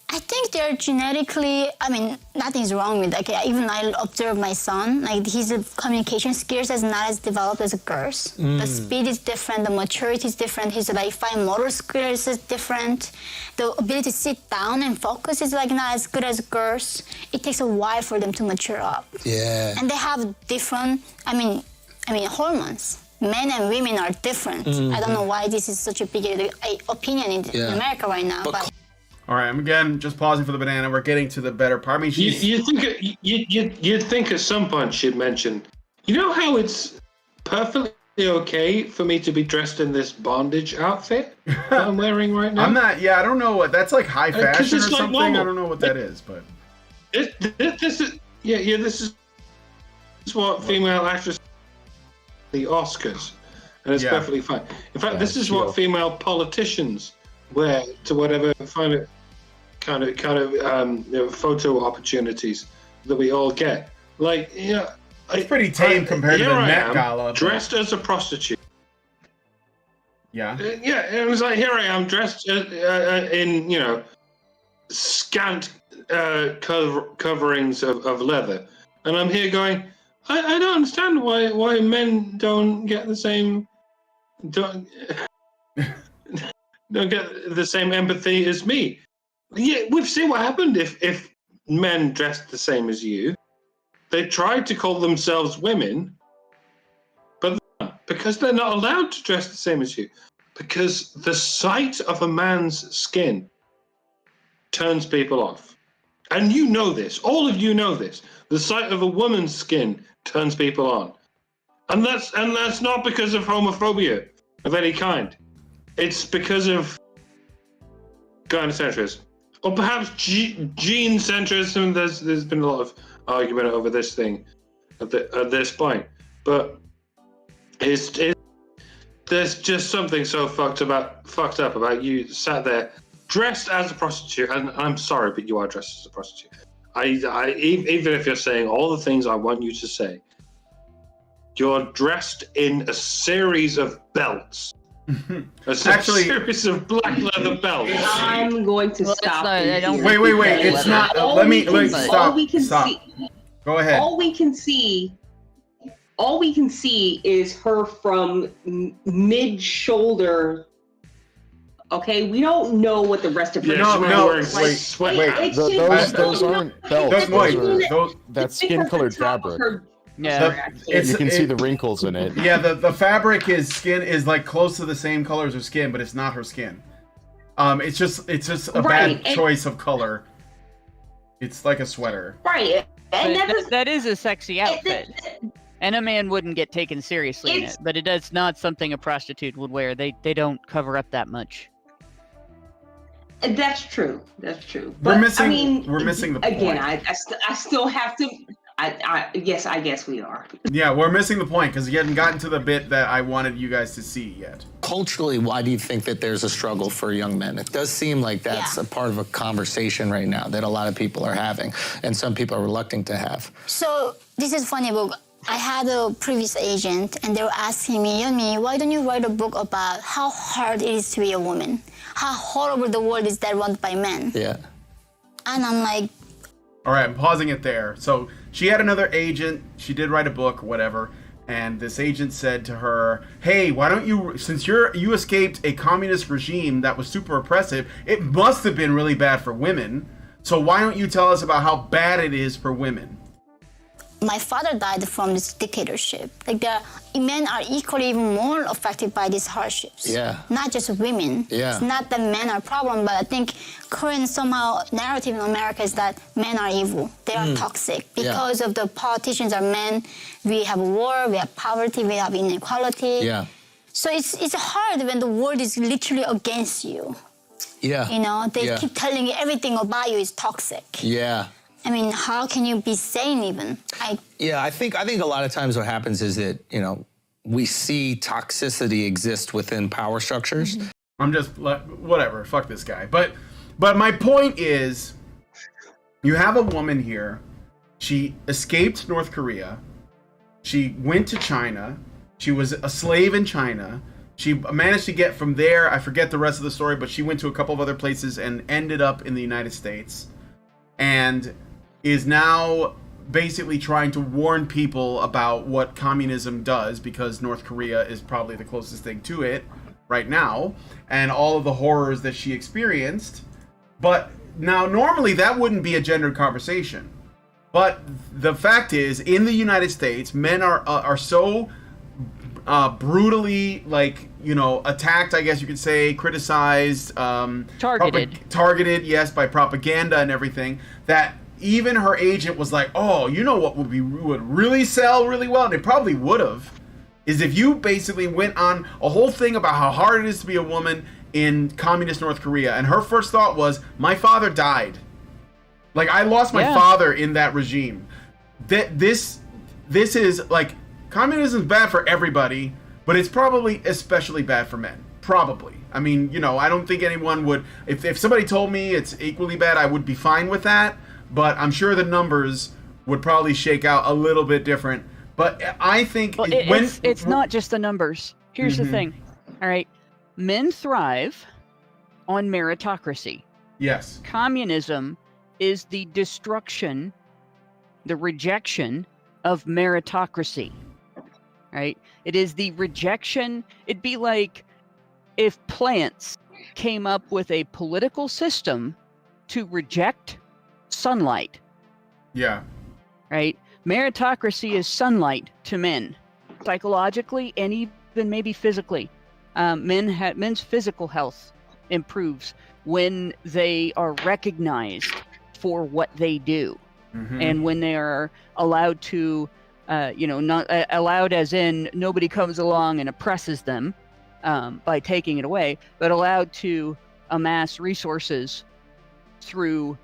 I think they're genetically, I mean, nothing's wrong with that. Like, even I observe my son, like his communication skills is not as developed as a girl's. The speed is different, the maturity is different, his like fine motor skills is different. The ability to sit down and focus is like not as good as girls. It takes a while for them to mature up. Yeah. And they have different, I mean, hormones. Men and women are different. I don't know why this is such a big opinion in America right now, but all right, I'm again just pausing for the banana. We're getting to the better part. I mean, you'd think at some point she'd mention, you know how it's perfectly okay for me to be dressed in this bondage outfit that I'm wearing right now? I'm not. Yeah, I don't know what that's like. High fashion or it's like something. normal. I don't know what that is, but this is what female actresses the Oscars, and it's perfectly fine. In fact, this is what female politicians wear to whatever kind of photo opportunities that we all get. Like, it's pretty tame compared to the Met Gala. Dressed as a prostitute. Yeah. It was like, here I am dressed in scant coverings of leather, and I'm here going, I don't understand why men don't get the same don't get the same empathy as me. Yeah, we've seen what happened if men dressed the same as you. They tried to call themselves women, but because they're not allowed to dress the same as you, because the sight of a man's skin turns people off. And you know this. All of you know this. The sight of a woman's skin turns people on. And that's not because of homophobia of any kind. It's because of gynocentrism. Or perhaps gene centrism. There's been a lot of argument over this thing at this point. But there's just something so fucked up about you sat there dressed as a prostitute. And I'm sorry, but you are dressed as a prostitute. Even if you're saying all the things I want you to say, you're dressed in a series of belts. Series of black leather belts. I'm going to stop. Wait. It's not. Let me stop. All we can see. Go ahead. All we can see is her from mid-shoulder. Okay, we don't know what the rest of her. Wait. Those aren't belts. That's skin-colored fabric. Yeah, you can see the wrinkles in it. Yeah, the fabric is like close to the same color as her skin, but it's not her skin. It's just a bad choice of color. It's like a sweater. Right, and that is a sexy outfit, and a man wouldn't get taken seriously in it. But it's not something a prostitute would wear. They don't cover up that much. That's true. But, we're missing the point. Again, I still have to. Yes, I guess we are. Yeah, we're missing the point because you hadn't gotten to the bit that I wanted you guys to see yet. Culturally, why do you think that there's a struggle for young men? It does seem like that's a part of a conversation right now that a lot of people are having, and some people are reluctant to have. So this is funny, but I had a previous agent, and they were asking me, Yeonmi, why don't you write a book about how hard it is to be a woman? How horrible the world is that run by men? Yeah. And I'm like... All right, I'm pausing it there. So she had another agent. She did write a book, whatever. And this agent said to her, hey, why don't you, since you escaped a communist regime that was super oppressive, it must have been really bad for women. So why don't you tell us about how bad it is for women? My father died from this dictatorship. Like men are equally even more affected by these hardships. Yeah. Not just women. Yeah. It's not that men are a problem, but I think current somehow narrative in America is that men are evil. They are toxic. Because of the politicians are men, we have war, we have poverty, we have inequality. Yeah. So it's hard when the world is literally against you. Yeah. You know, they keep telling you everything about you is toxic. Yeah. I mean, how can you be sane even? I think a lot of times what happens is that, we see toxicity exist within power structures. Mm-hmm. I'm just like, whatever, fuck this guy. But my point is, you have a woman here. She escaped North Korea. She went to China. She was a slave in China. She managed to get from there, I forget the rest of the story, but she went to a couple of other places and ended up in the United States, and is now basically trying to warn people about what communism does, because North Korea is probably the closest thing to it right now, and all of the horrors that she experienced. But now, normally that wouldn't be a gendered conversation. But the fact is, in the United States, men are so brutally, like, attacked, I guess you could say, criticized, targeted, yes, by propaganda and everything, that even her agent was like, oh, you know what would really sell really well, and it probably would have, is if you basically went on a whole thing about how hard it is to be a woman in communist North Korea. And her first thought was, my father died. Like, I lost my father in that regime. This is, like, communism is bad for everybody, but it's probably especially bad for men. Probably. I mean, I don't think anyone would, if somebody told me it's equally bad, I would be fine with that. But I'm sure the numbers would probably shake out a little bit different. But I think it's not just the numbers. Here's the thing. All right. Men thrive on meritocracy. Yes. Communism is the destruction, the rejection of meritocracy. Right? It is the rejection. It'd be like if plants came up with a political system to reject sunlight. Yeah. Right? Meritocracy is sunlight to men, psychologically and even maybe physically. Men's physical health improves when they are recognized for what they do, and when they are allowed to, not allowed as in nobody comes along and oppresses them by taking it away, but allowed to amass resources through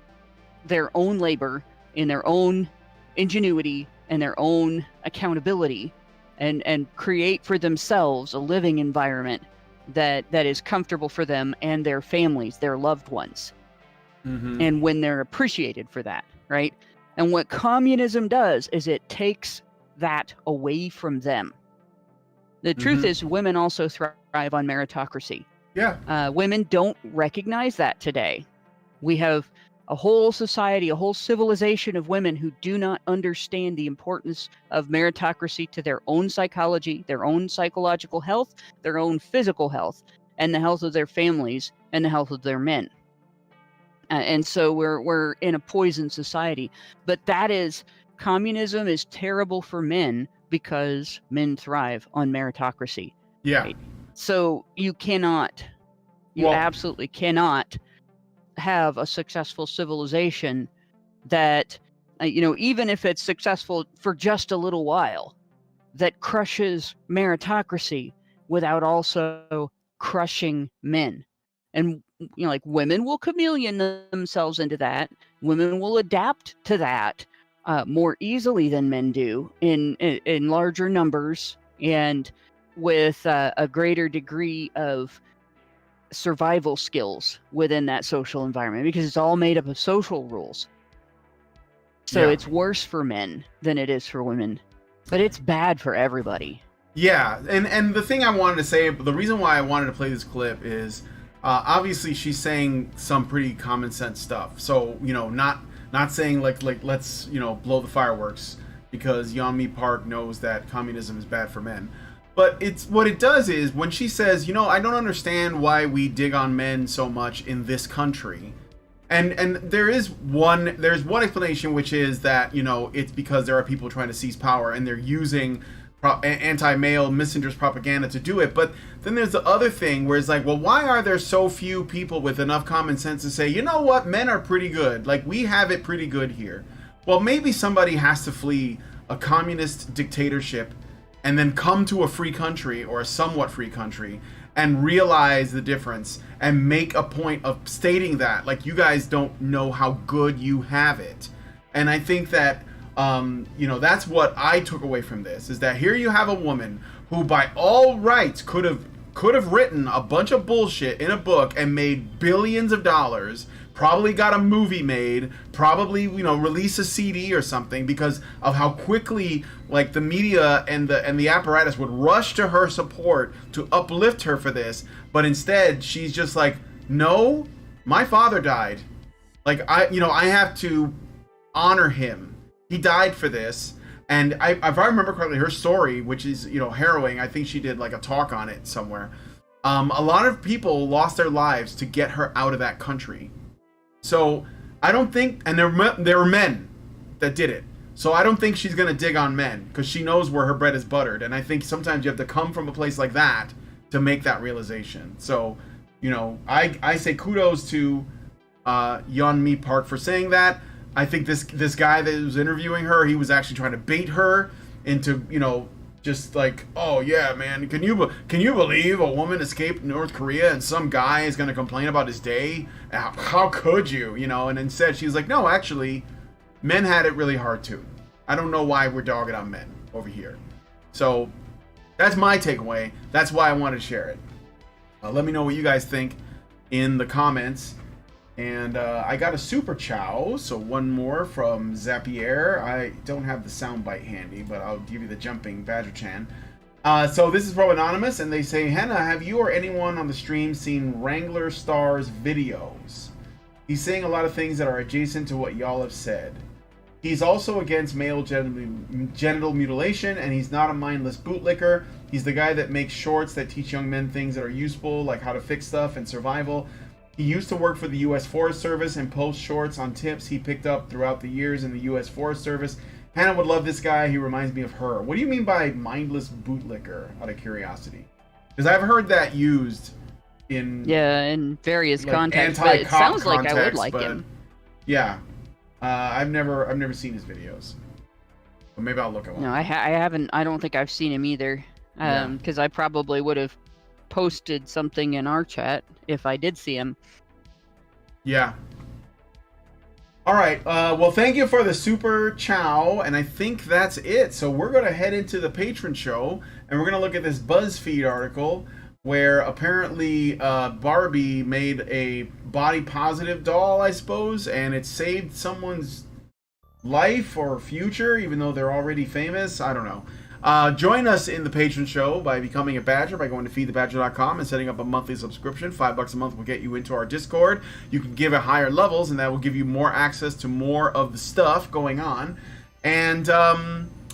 their own labor, in their own ingenuity and their own accountability, and create for themselves a living environment that is comfortable for them and their families, their loved ones. And when they're appreciated for that, right? And what communism does is it takes that away from them. The truth is, women also thrive on meritocracy. Yeah. Women don't recognize that today. We have a whole society, a whole civilization of women who do not understand the importance of meritocracy to their own psychology, their own psychological health, their own physical health, and the health of their families and the health of their men. And so we're in a poisoned society. But communism is terrible for men because men thrive on meritocracy. Yeah. Right? So you absolutely cannot have a successful civilization that, even if it's successful for just a little while, that crushes meritocracy without also crushing men. And, like, women will chameleon themselves into that. Women will adapt to that more easily than men do in larger numbers and with a greater degree of survival skills within that social environment, because it's all made up of social rules. So it's worse for men than it is for women, but it's bad for everybody. Yeah, and the thing I wanted to say, the reason why I wanted to play this clip is obviously she's saying some pretty common sense stuff. So, not saying like let's, blow the fireworks, because Yani Park knows that communism is bad for men. But what it does is, when she says, I don't understand why we dig on men so much in this country. And there's one explanation, which is that, it's because there are people trying to seize power and they're using anti-male misandrist propaganda to do it. But then there's the other thing where it's like, well, why are there so few people with enough common sense to say, you know what, men are pretty good. Like, we have it pretty good here. Well, maybe somebody has to flee a communist dictatorship and then come to a free country, or a somewhat free country, and realize the difference and make a point of stating that, like, you guys don't know how good you have it. And I think that, that's what I took away from this, is that here you have a woman who by all rights could have written a bunch of bullshit in a book and made billions of dollars, probably got a movie made, probably, you know, release a CD or something, because of how quickly like the media and the apparatus would rush to her support to uplift her for this. But instead, she's just like, no, my father died. Like, I have to honor him. He died for this. And if I remember correctly, her story, which is, you know, harrowing, I think she did like a talk on it somewhere. A lot of people lost their lives to get her out of that country. So I don't think, and there were men that did it. So I don't think she's going to dig on men, because she knows where her bread is buttered. And I think sometimes you have to come from a place like that to make that realization. So, you know, I say kudos to Yani Park for saying that. I think this guy that was interviewing her, he was actually trying to bait her into, you know, just like, oh yeah, man, can you believe a woman escaped North Korea and some guy is going to complain about his day? How could you, you know? And instead she's like, no, actually, men had it really hard too. I don't know why we're dogging on men over here. So that's my takeaway. That's why I wanted to share it. Let me know what you guys think in the comments. And I got a super chow, so one more from Zapier. I don't have the soundbite handy, but I'll give you the jumping Badger Chan. So this is from Anonymous, and they say, Henna, have you or anyone on the stream seen Wrangler Star's videos? He's saying a lot of things that are adjacent to what y'all have said. He's also against male genital mutilation, and he's not a mindless bootlicker. He's the guy that makes shorts that teach young men things that are useful, like how to fix stuff and survival. He used to work for the U.S. Forest Service and post shorts on tips he picked up throughout the years in the U.S. Forest Service. Hannah would love this guy. He reminds me of her. What do you mean by mindless bootlicker, out of curiosity? Because I've heard that used in various like contexts. But it sounds like I would like but him. Yeah, I've never seen his videos. But maybe I'll look at one. No, I haven't. I don't think I've seen him either. Because I probably would have posted something in our chat if I did see him. Yeah. All right. Well, thank you for the super chow, and I think that's it. So we're going to head into the patron show, and we're going to look at this BuzzFeed article where apparently Barbie made a body positive doll, I suppose, and it saved someone's life or future, even though they're already famous. I don't know. Join us in the patron show by becoming a badger by going to feedthebadger.com and setting up a monthly subscription. $5 a month will get you into our Discord. You can give at higher levels, and that will give you more access to more of the stuff going on. And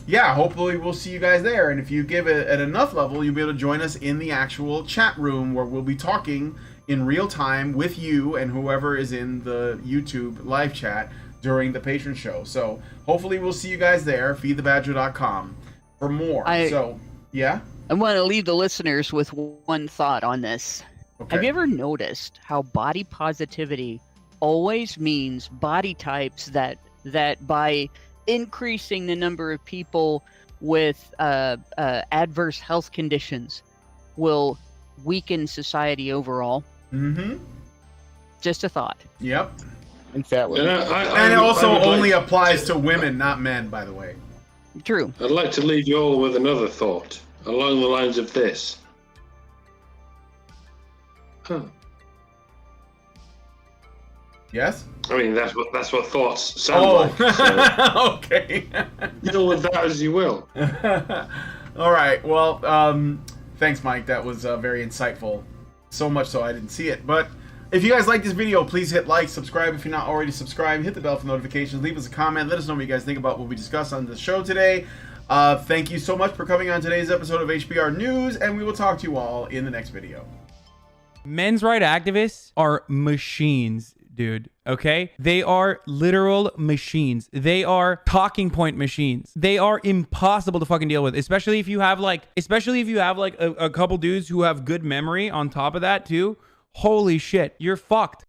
yeah, hopefully we'll see you guys there. And if you give it at enough level, you'll be able to join us in the actual chat room where we'll be talking in real time with you and whoever is in the YouTube live chat during the patron show. So hopefully we'll see you guys there. Feedthebadger.com. For more. Yeah? I want to leave the listeners with one thought on this. Okay. Have you ever noticed how body positivity always means body types that by increasing the number of people with adverse health conditions will weaken society overall? Mm-hmm. Just a thought. Yep. In fact, and it also only applies to women, not men, by the way. True. I'd like to leave you all with another thought along the lines of this. Yes? I mean, that's what thoughts sound like. So okay. deal with that as you will. All right. Well, thanks, Mike. That was very insightful. So much so I didn't see it. But if you guys like this video, please hit like, subscribe if you're not already subscribed, hit the bell for notifications, leave us a comment, let us know what you guys think about what we discussed on the show today. Thank you so much for coming on today's episode of HBR News, and we will talk to you all in the next video. Men's rights activists are machines, dude. Okay? They are literal machines. They are talking point machines. They are impossible to fucking deal with, especially if you have like a couple dudes who have good memory on top of that too. Holy shit, you're fucked.